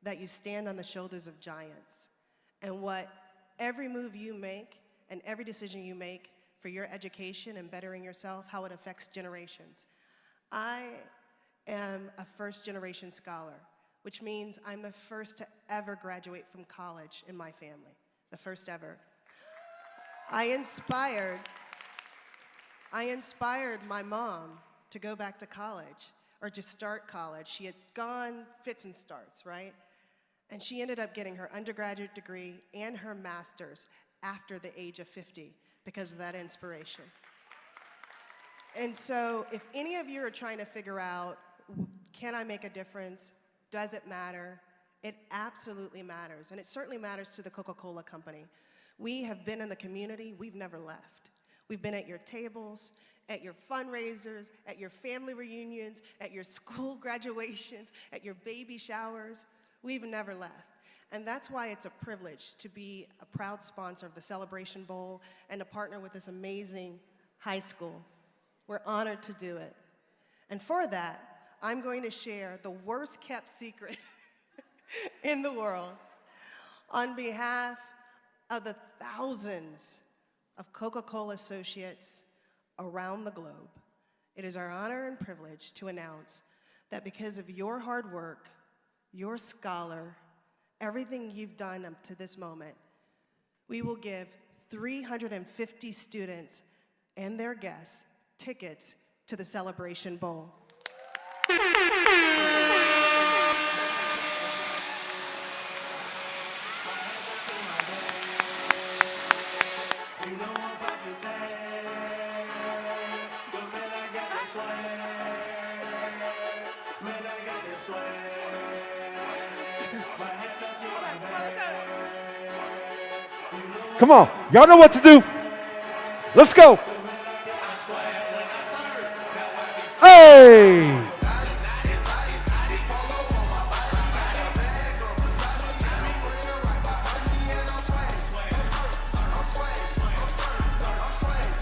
that you stand on the shoulders of giants, and what every move you make and every decision you make for your education and bettering yourself, how it affects generations. I am a first-generation scholar, which means I'm the first to ever graduate from college in my family, the first ever. I inspired my mom to go back to college, or to start college. She had gone fits and starts, right? And she ended up getting her undergraduate degree and her master's after the age of 50 because of that inspiration. And so if any of you are trying to figure out, can I make a difference? Does it matter? It absolutely matters, and it certainly matters to the Coca Cola Company. We have been in the community, we've never left. We've been at your tables, at your fundraisers, at your family reunions, at your school graduations, at your baby showers. We've never left. And that's why it's a privilege to be a proud sponsor of the Celebration Bowl and to partner with this amazing high school. We're honored to do it. And for that, I'm going to share the worst kept secret in the world on behalf of the thousands of Coca Cola associates around the globe. It is our honor and privilege to announce that because of your hard work, your scholar, everything you've done up to this moment, we will give 350 students and their guests tickets to the Celebration Bowl. Come on, y'all know what to do. Let's go. Hey!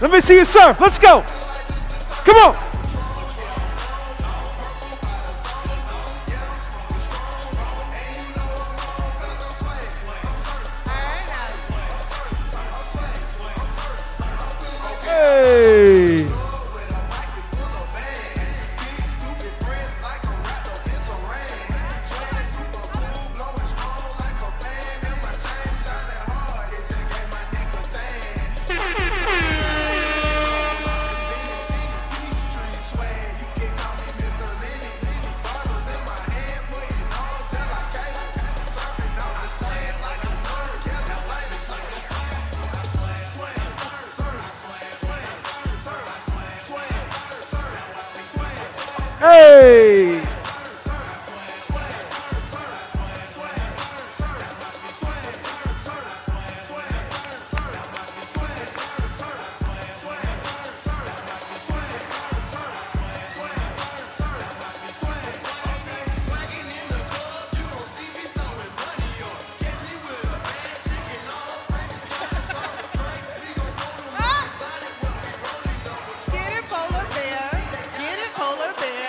Let me see you surf. Let's go. Come on. Hey. Hey!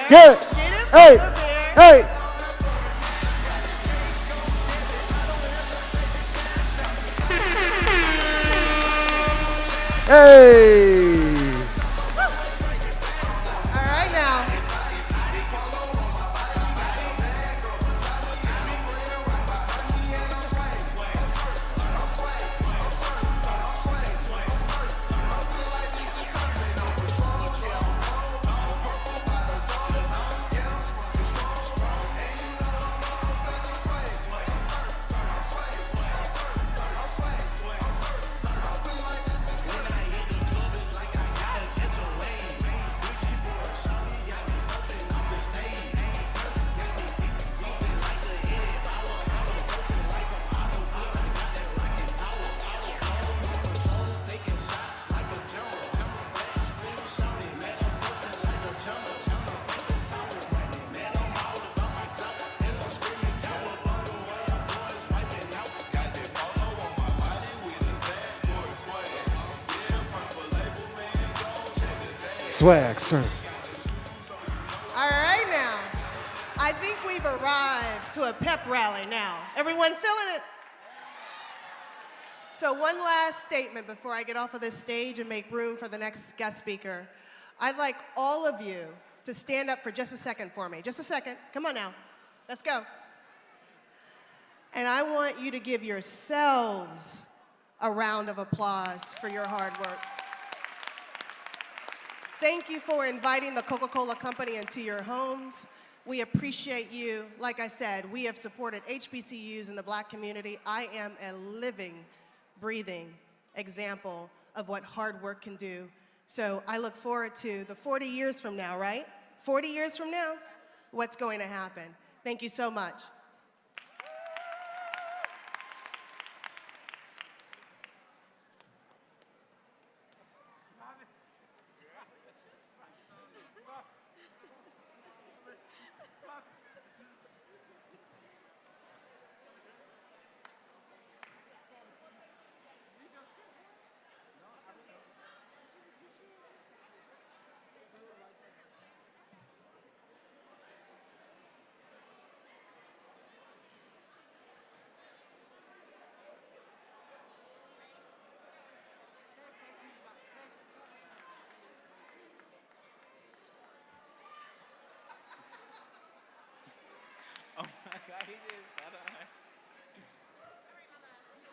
Get it. Hey. Hey. Hey. All right now. Swag, sir. All right now. I think we've arrived to a pep rally now. Everyone feeling it? So one last statement before I get off of this stage and make room for the next guest speaker. I'd like all of you to stand up for just a second for me. Just a second. Come on now. Let's go. And I want you to give yourselves a round of applause for your hard work. Thank you for inviting the Coca Cola Company into your homes. We appreciate you. Like I said, we have supported HBCUs in the Black community. I am a living, breathing example of what hard work can do. So I look forward to the 40 years from now, right? 40 years from now, what's going to happen. Thank you so much.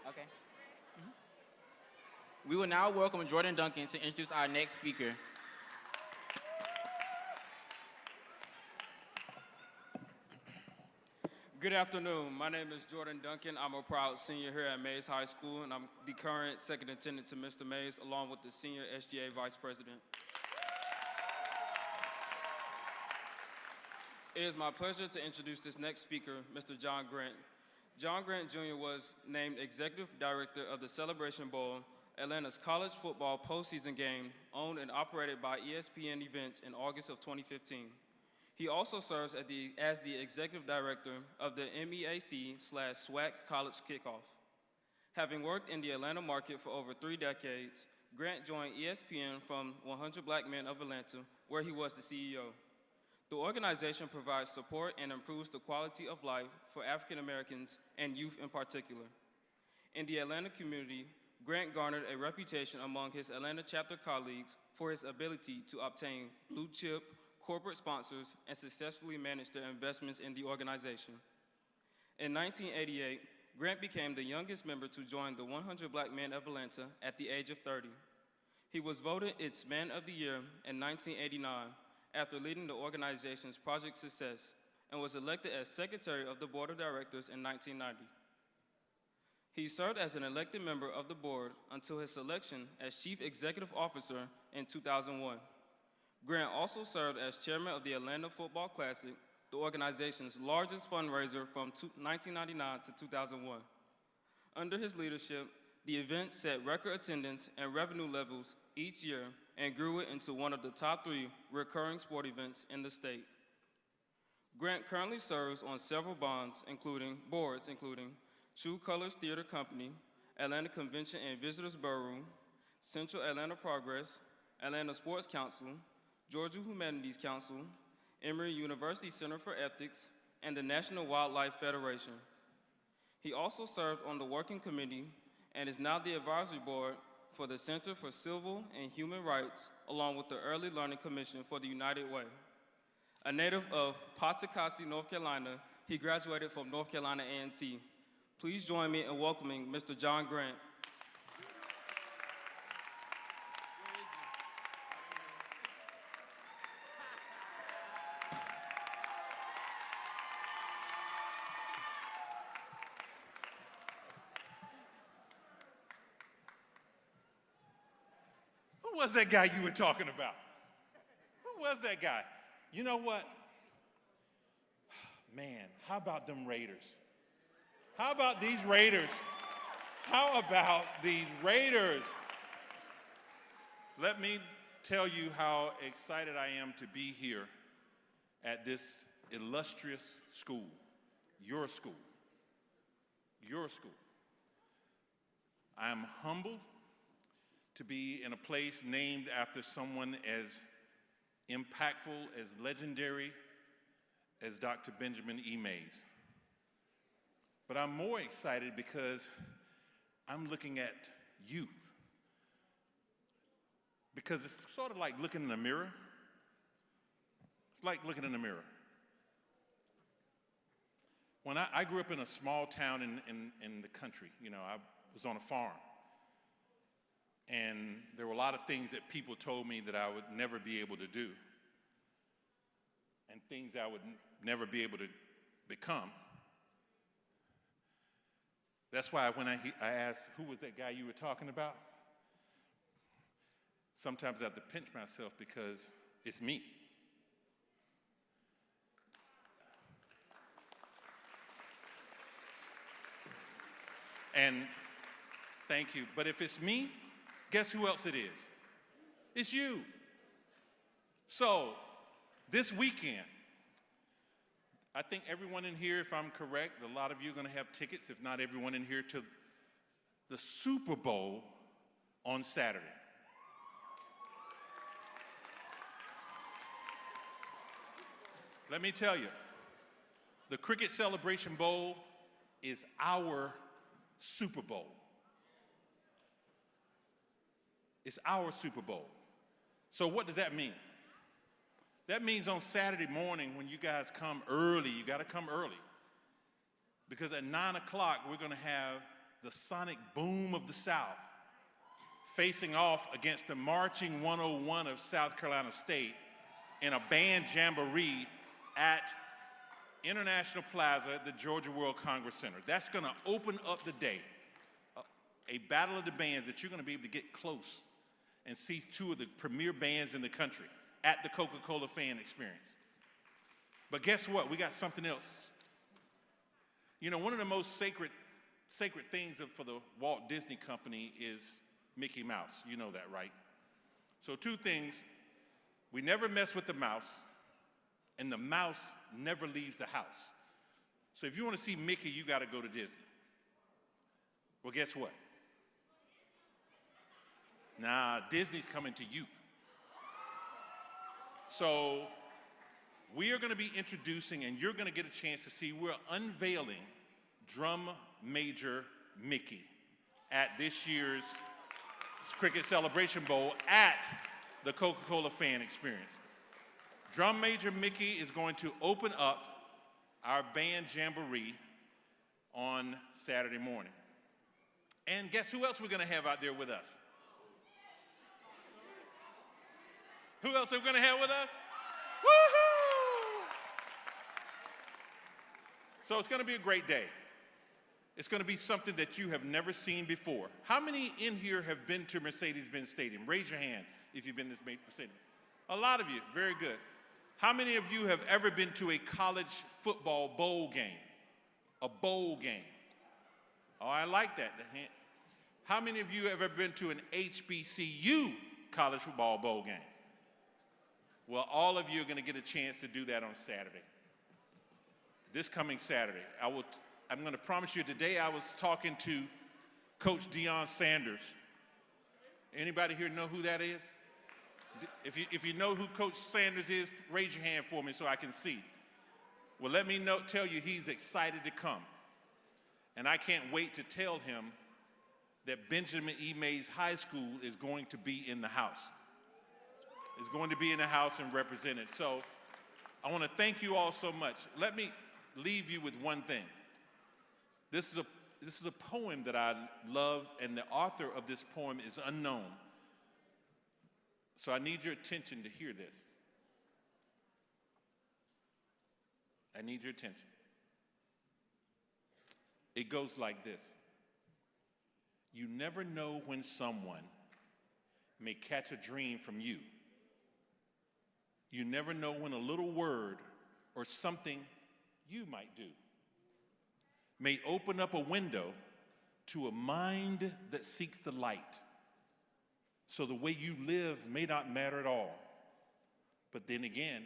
Okay. We will now welcome Jordan Duncan to introduce our next speaker. Good afternoon. My name is Jordan Duncan. I'm a proud senior here at Mays High School, and I'm the current second attendant to Mr. Mays, along with the senior SGA vice president. It is my pleasure to introduce this next speaker, Mr. John Grant. John Grant Jr. was named Executive Director of the Celebration Bowl, Atlanta's college football postseason game, owned and operated by ESPN Events in August of 2015. He also serves as the Executive Director of the MEAC/SWAC College Kickoff. Having worked in the Atlanta market for over 3 decades, Grant joined ESPN from 100 Black Men of Atlanta, where he was the CEO. The organization provides support and improves the quality of life for African Americans and youth in particular. In the Atlanta community, Grant garnered a reputation among his Atlanta chapter colleagues for his ability to obtain blue-chip corporate sponsors and successfully manage their investments in the organization. In 1988, Grant became the youngest member to join the 100 Black Men of Atlanta at the age of 30. He was voted its Man of the Year in 1989 after leading the organization's Project Success and was elected as Secretary of the Board of Directors in 1990. He served as an elected member of the board until his selection as Chief Executive Officer in 2001. Grant also served as chairman of the Atlanta Football Classic, the organization's largest fundraiser from 1999 to 2001. Under his leadership, the event set record attendance and revenue levels each year and grew it into one of the top 3 recurring sport events in the state. Grant currently serves on several boards, including True Colors Theater Company, Atlanta Convention and Visitors Ballroom, Central Atlanta Progress, Atlanta Sports Council, Georgia Humanities Council, Emory University Center for Ethics, and the National Wildlife Federation. He also served on the Working Committee and is now the advisory board for the Center for Civil and Human Rights, along with the Early Learning Commission for the United Way. A native of Pawtuckaway, North Carolina, he graduated from North Carolina A&T. Please join me in welcoming Mr. John Grant. Who was that guy you were talking about? Who was that guy? You know what? Man, how about them Raiders? How about these Raiders? How about these Raiders? Let me tell you how excited I am to be here at this illustrious school, your school, your school. I am humbled to be in a place named after someone as impactful, as legendary as Dr. Benjamin E. Mays. But I'm more excited because I'm looking at youth. Because it's sort of like looking in a mirror. It's like looking in a mirror. When I grew up in a small town in the country, you know, I was on a farm. And there were a lot of things that people told me that I would never be able to do, and things I would never be able to become. That's why when I asked, who was that guy you were talking about? Sometimes I have to pinch myself because it's me. And thank you. But if it's me, guess who else it is? It's you. So this weekend, I think everyone in here, if I'm correct, a lot of you are going to have tickets, if not everyone in here, to the Super Bowl on Saturday. Let me tell you, the Cricket Celebration Bowl is our Super Bowl. It's our Super Bowl. So what does that mean? That means on Saturday morning when you guys come early, you got to come early. because at 9 o'clock, we're going to have the sonic boom of the South facing off against the Marching 101 of South Carolina State in a band jamboree at International Plaza at the Georgia World Congress Center. That's going to open up the day, a battle of the bands that you're going to be able to get close and see two of the premier bands in the country at the Coca Cola fan experience. But guess what? We got something else. You know, one of the most sacred things for the Walt Disney Company is Mickey Mouse. You know that, right? So two things. We never mess with the mouse, and the mouse never leaves the house. So if you want to see Mickey, you got to go to Disney. Well, guess what? Nah, Disney's coming to you. So we are going to be introducing, and you're going to get a chance to see, we're unveiling Drum Major Mickey at this year's Cricket Celebration Bowl at the Coca Cola fan experience. Drum Major Mickey is going to open up our band jamboree on Saturday morning. And guess who else we're going to have out there with us? Who else are we going to have with us? Woohoo! So it's going to be a great day. It's going to be something that you have never seen before. How many in here have been to Mercedes-Benz Stadium? Raise your hand if you've been to Mercedes. A lot of you, very good. How many of you have ever been to a college football bowl game? A bowl game. Oh, I like that. How many of you have ever been to an HBCU college football bowl game? Well, all of you are going to get a chance to do that on Saturday. This coming Saturday. I'm going to promise you today I was talking to Coach Deion Sanders. Anybody here know who that is? If you know who Coach Sanders is, raise your hand for me so I can see. Well, let me tell you he's excited to come. And I can't wait to tell him that Benjamin E. Mays High School is going to be in the house. Is going to be in the house and represented. So I want to thank you all so much. Let me leave you with one thing. This is a poem that I love, and the author of this poem is unknown. So I need your attention to hear this. I need your attention. It goes like this. You never know when someone may catch a dream from you. You never know when a little word or something you might do may open up a window to a mind that seeks the light. So the way you live may not matter at all, but then again,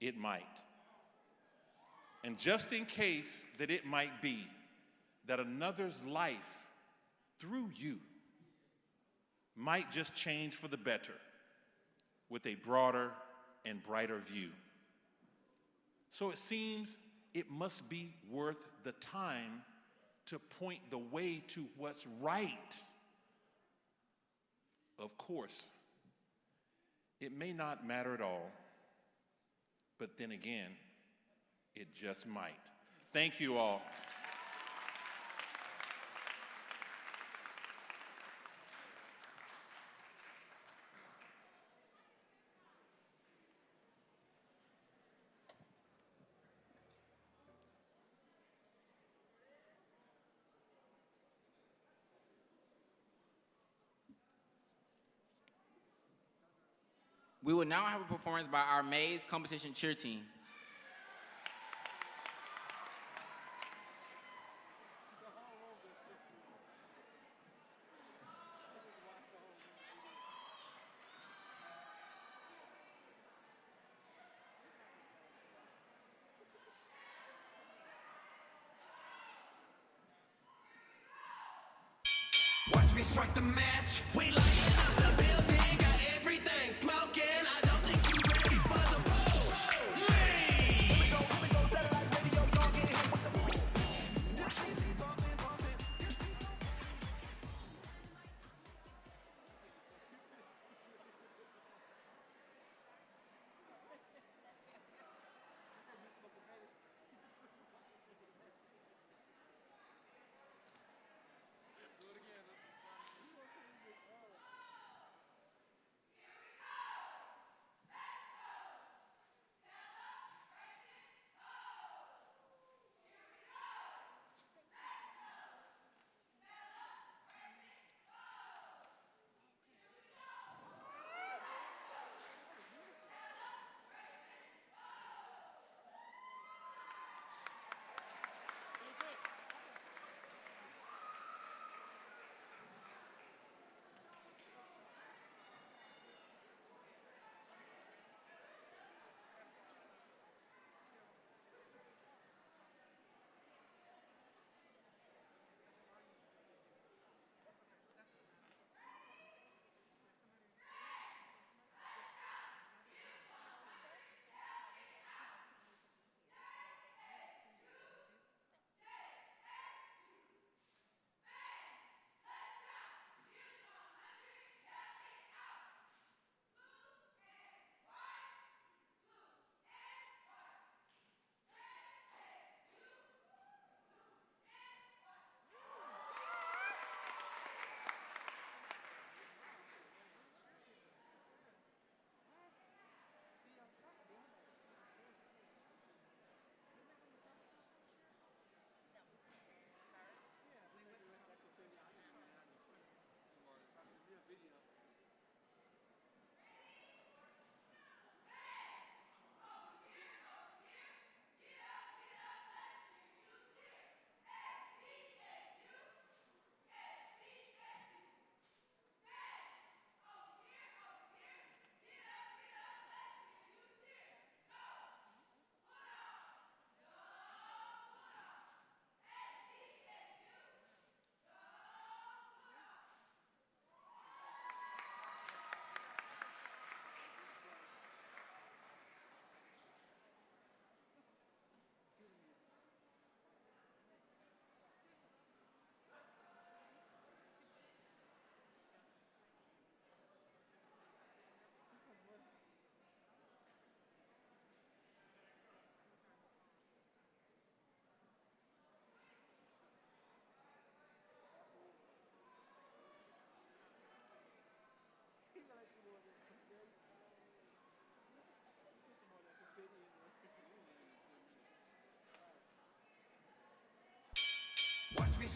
it might. And just in case that it might be that another's life through you might just change for the better with a broader and brighter view. So it seems it must be worth the time to point the way to what's right. Of course, it may not matter at all, but then again, it just might. Thank you all. We will now have a performance by our Mays competition cheer team. Watch me strike the match. We lighting up the building, got everything smoking. I don't think you ready for the boom. Here we go, satellite radio, y'all get hit with the boom.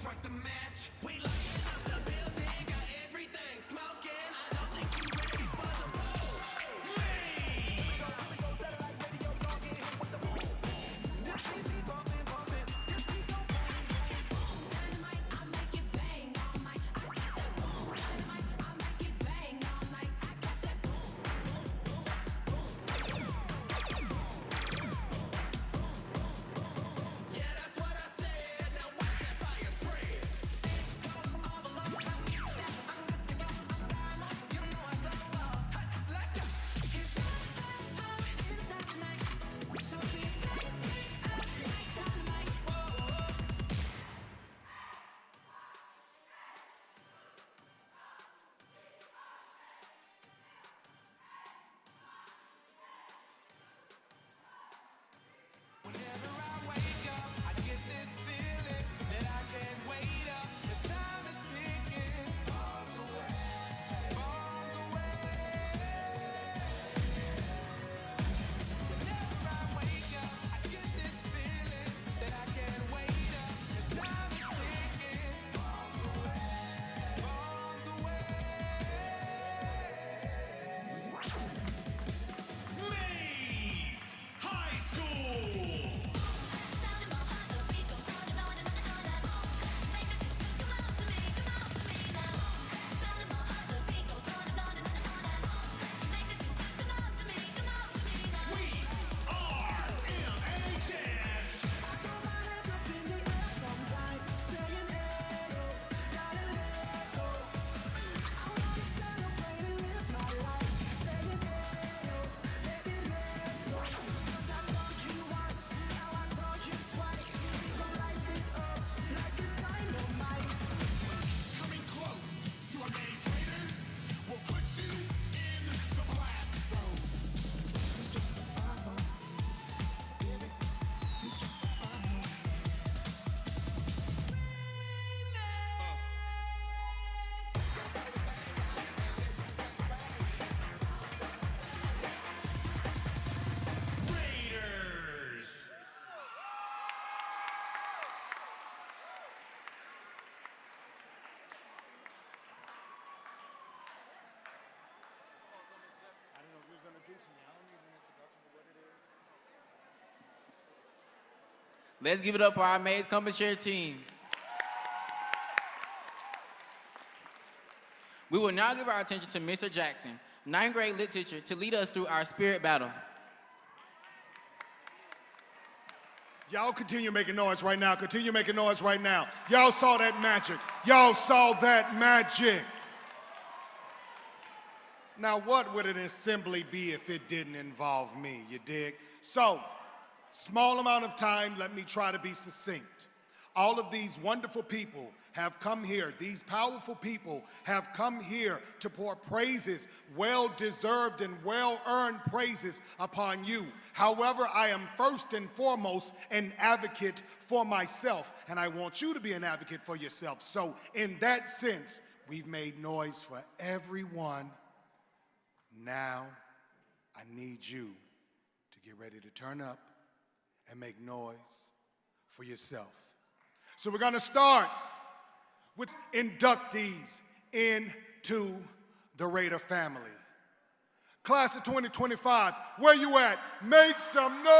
strike the match. We lighting up the building, got everything smoking. I don't think you ready for the boom. Maze. Satellite radio, y'all get hit with the boom. This beat be bumping, bumping. This beat go bang, bang. Dynamite, I make it bang all night. I got that boom. Dynamite, I make it bang all night. I got that boom, boom, boom, boom. Yeah, that's what I said. Now watch that fire spread. It's gonna overload. I'm good to go. I'm time up. You know I go up. Let's go. It's in the stars tonight. So we like dynamite. Whoa. Whenever I wake up, I get this feeling that I can't wait up. As time is ticking, bombs away, bombs away. Whenever I wake up, I get this feeling that I can't wait up. As time is ticking, bombs away, bombs away. Maze High School. Coming close to a maze raider will put you in the blast zone. Raiders. I don't know who's introducing me. I don't need an introduction to what it is. Let's give it up for our Maze Compass Share team. We will now give our attention to Mr. Jackson, 9th grade lit teacher, to lead us through our spirit battle. Y'all continue making noise right now. Continue making noise right now. Y'all saw that magic. Y'all saw that magic. Now, what would an assembly be if it didn't involve me? You dig? So, small amount of time, let me try to be succinct. All of these wonderful people have come here. These powerful people have come here to pour praises, well-deserved and well-earned praises upon you. However, I am first and foremost an advocate for myself, and I want you to be an advocate for yourself. So in that sense, we've made noise for everyone. Now, I need you to get ready to turn up and make noise for yourself. So we're going to start with inductees into the Raider family. Class of 2025, where you at? Make some noise!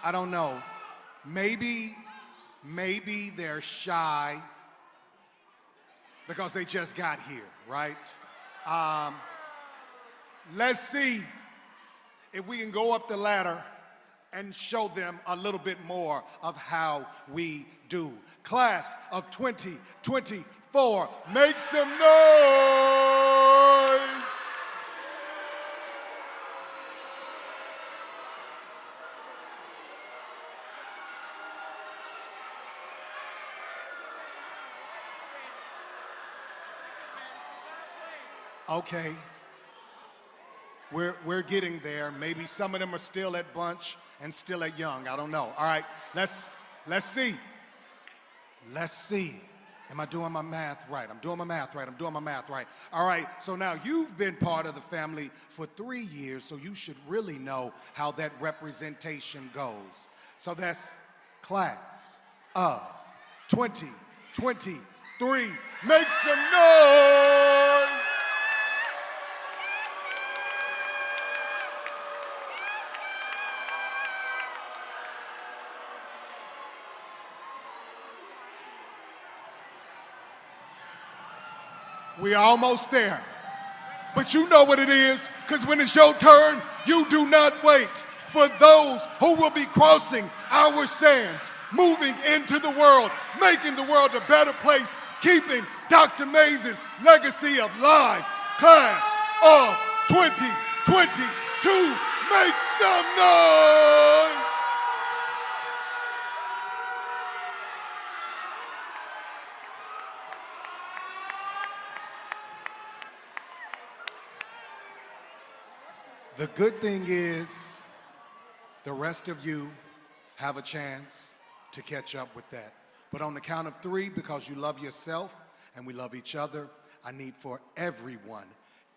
I don't know. Maybe they're shy because they just got here, right? Let's see if we can go up the ladder and show them a little bit more of how we do. Class of 2024, make some noise! Okay, we're getting there. Maybe some of them are still at Bunch and still at Young. I don't know. All right, let's see. Let's see Am I doing my math right? I'm doing my math right. I'm doing my math right. All right, so now you've been part of the family for 3 years, so you should really know how that representation goes. So that's class of 2023. Make some noise! We're almost there. But you know what it is, because when it's your turn, you do not wait. For those who will be crossing our sands, moving into the world, making the world a better place, keeping Dr. Mays' legacy of live. Class of 2022, make some noise! The good thing is, the rest of you have a chance to catch up with that. But on the count of 3, because you love yourself and we love each other, I need for everyone,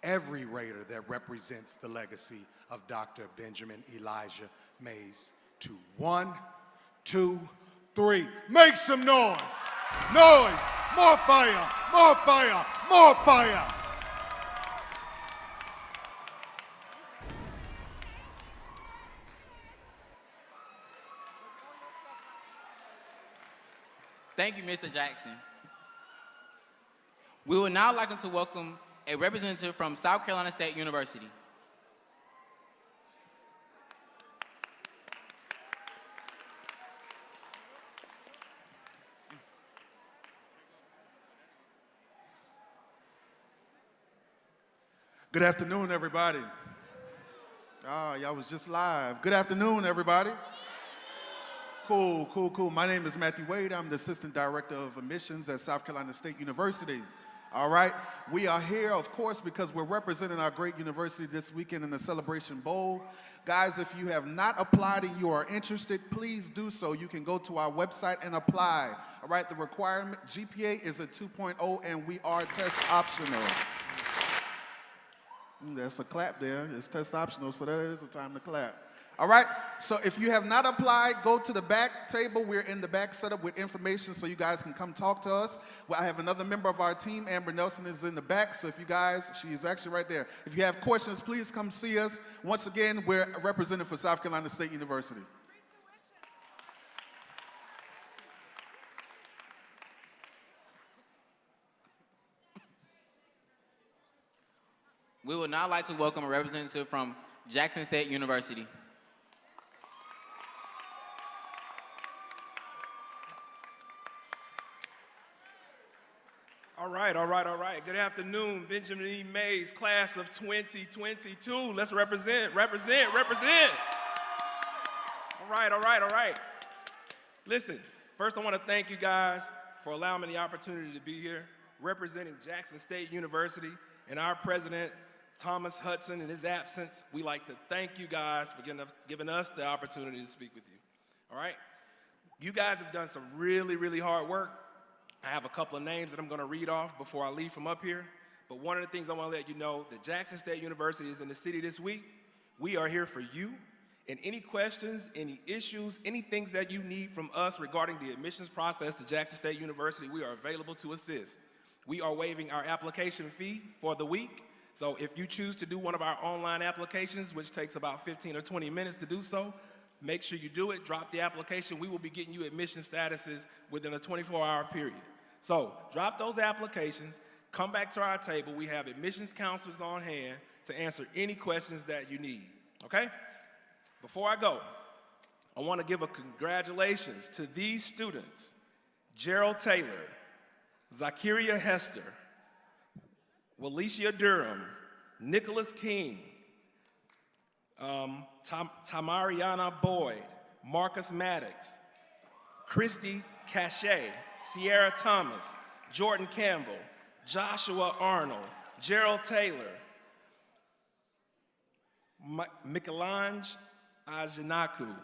every Raider that represents the legacy of Dr. Benjamin Elijah Mays to 1, 2, 3. Make some noise! Noise! More fire! More fire! More fire! Thank you, Mr. Jackson. We would now like to welcome a representative from South Carolina State University. Good afternoon, everybody. Y'all was just live. Good afternoon, everybody. Cool, cool, cool. My name is Matthew Wade. I'm the Assistant Director of Admissions at South Carolina State University. All right, we are here, of course, because we're representing our great university this weekend in the Celebration Bowl. Guys, if you have not applied and you are interested, please do so. You can go to our website and apply. All right, the requirement, GPA is a 2.0 and we are test optional. That's a clap there. It's test optional, so that is a time to clap. All right, so if you have not applied, go to the back table. We're in the back set up with information so you guys can come talk to us. Well, I have another member of our team, Amber Nelson, is in the back. So if you guys, she is actually right there. If you have questions, please come see us. Once again, we're represented for South Carolina State University. We would now like to welcome a representative from Jackson State University. All right, all right, all right. Good afternoon, Benjamin E. Mays, class of 2022. Let's represent, represent, represent. All right, all right, all right. Listen, first I want to thank you guys for allowing me the opportunity to be here, representing Jackson State University and our president, Thomas Hudson, in his absence. We like to thank you guys for giving us the opportunity to speak with you. All right? You guys have done some really, really hard work. I have a couple of names that I'm going to read off before I leave from up here. But one of the things I want to let you know, that Jackson State University is in the city this week. We are here for you. And any questions, any issues, any things that you need from us regarding the admissions process to Jackson State University, we are available to assist. We are waiving our application fee for the week. So if you choose to do one of our online applications, which takes about 15 or 20 minutes to do so, make sure you do it, drop the application. We will be getting you admission statuses within a 24-hour period. So drop those applications, come back to our table. We have admissions counselors on hand to answer any questions that you need, okay? Before I go, I want to give a congratulations to these students: Gerald Taylor, Zakiria Hester, Walicia Durham, Nicholas King, Tamariana Boyd, Marcus Maddox, Christy Cachet, Sierra Thomas, Jordan Campbell, Joshua Arnold, Gerald Taylor, Michelangelo Ajinaku,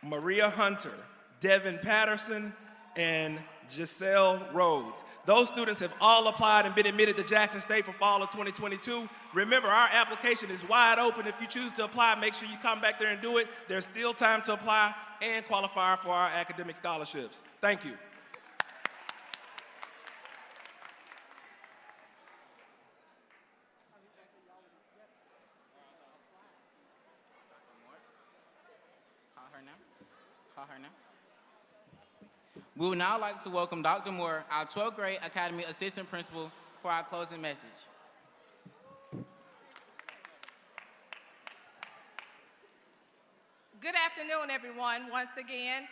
Maria Hunter, Devin Patterson, and Giselle Rhodes. Those students have all applied and been admitted to Jackson State for fall of 2022. Remember, our application is wide open. If you choose to apply, make sure you come back there and do it. There's still time to apply and qualify for our academic scholarships. Thank you. Call her now. We would now like to welcome Dr. Moore, our 12th grade Academy Assistant Principal, for our closing message. Good afternoon, everyone, once again.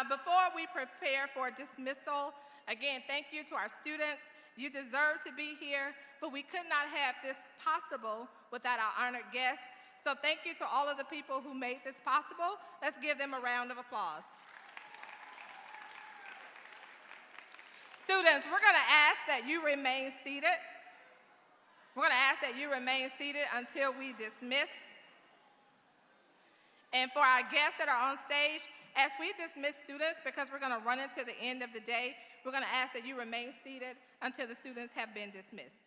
Before we prepare for dismissal, again, thank you to our students. You deserve to be here, but we could not have this possible without our honored guests. So thank you to all of the people who made this possible. Let's give them a round of applause. Students, we're going to ask that you remain seated. We're going to ask that you remain seated until we dismiss. And for our guests that are on stage, as we dismiss students, because we're going to run into the end of the day, we're going to ask that you remain seated until the students have been dismissed.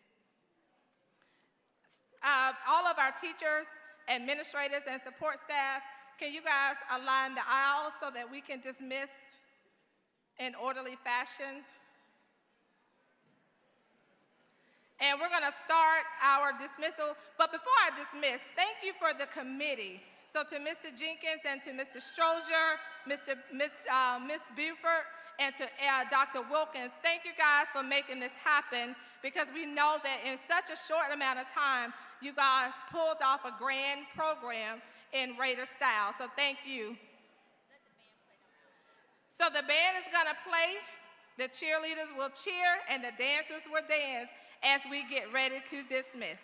All of our teachers, administrators, and support staff, can you guys align the aisles so that we can dismiss in orderly fashion? And we're going to start our dismissal. But before I dismiss, thank you for the committee. So to Mr. Jenkins and to Mr. Strozier, Miss Buford, and to Dr. Wilkins, thank you guys for making this happen, because we know that in such a short amount of time, you guys pulled off a grand program in Raider style. So thank you. So the band is going to play, the cheerleaders will cheer, and the dancers will dance as we get ready to dismiss.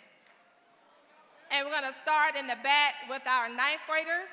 And we're going to start in the back with our ninth graders.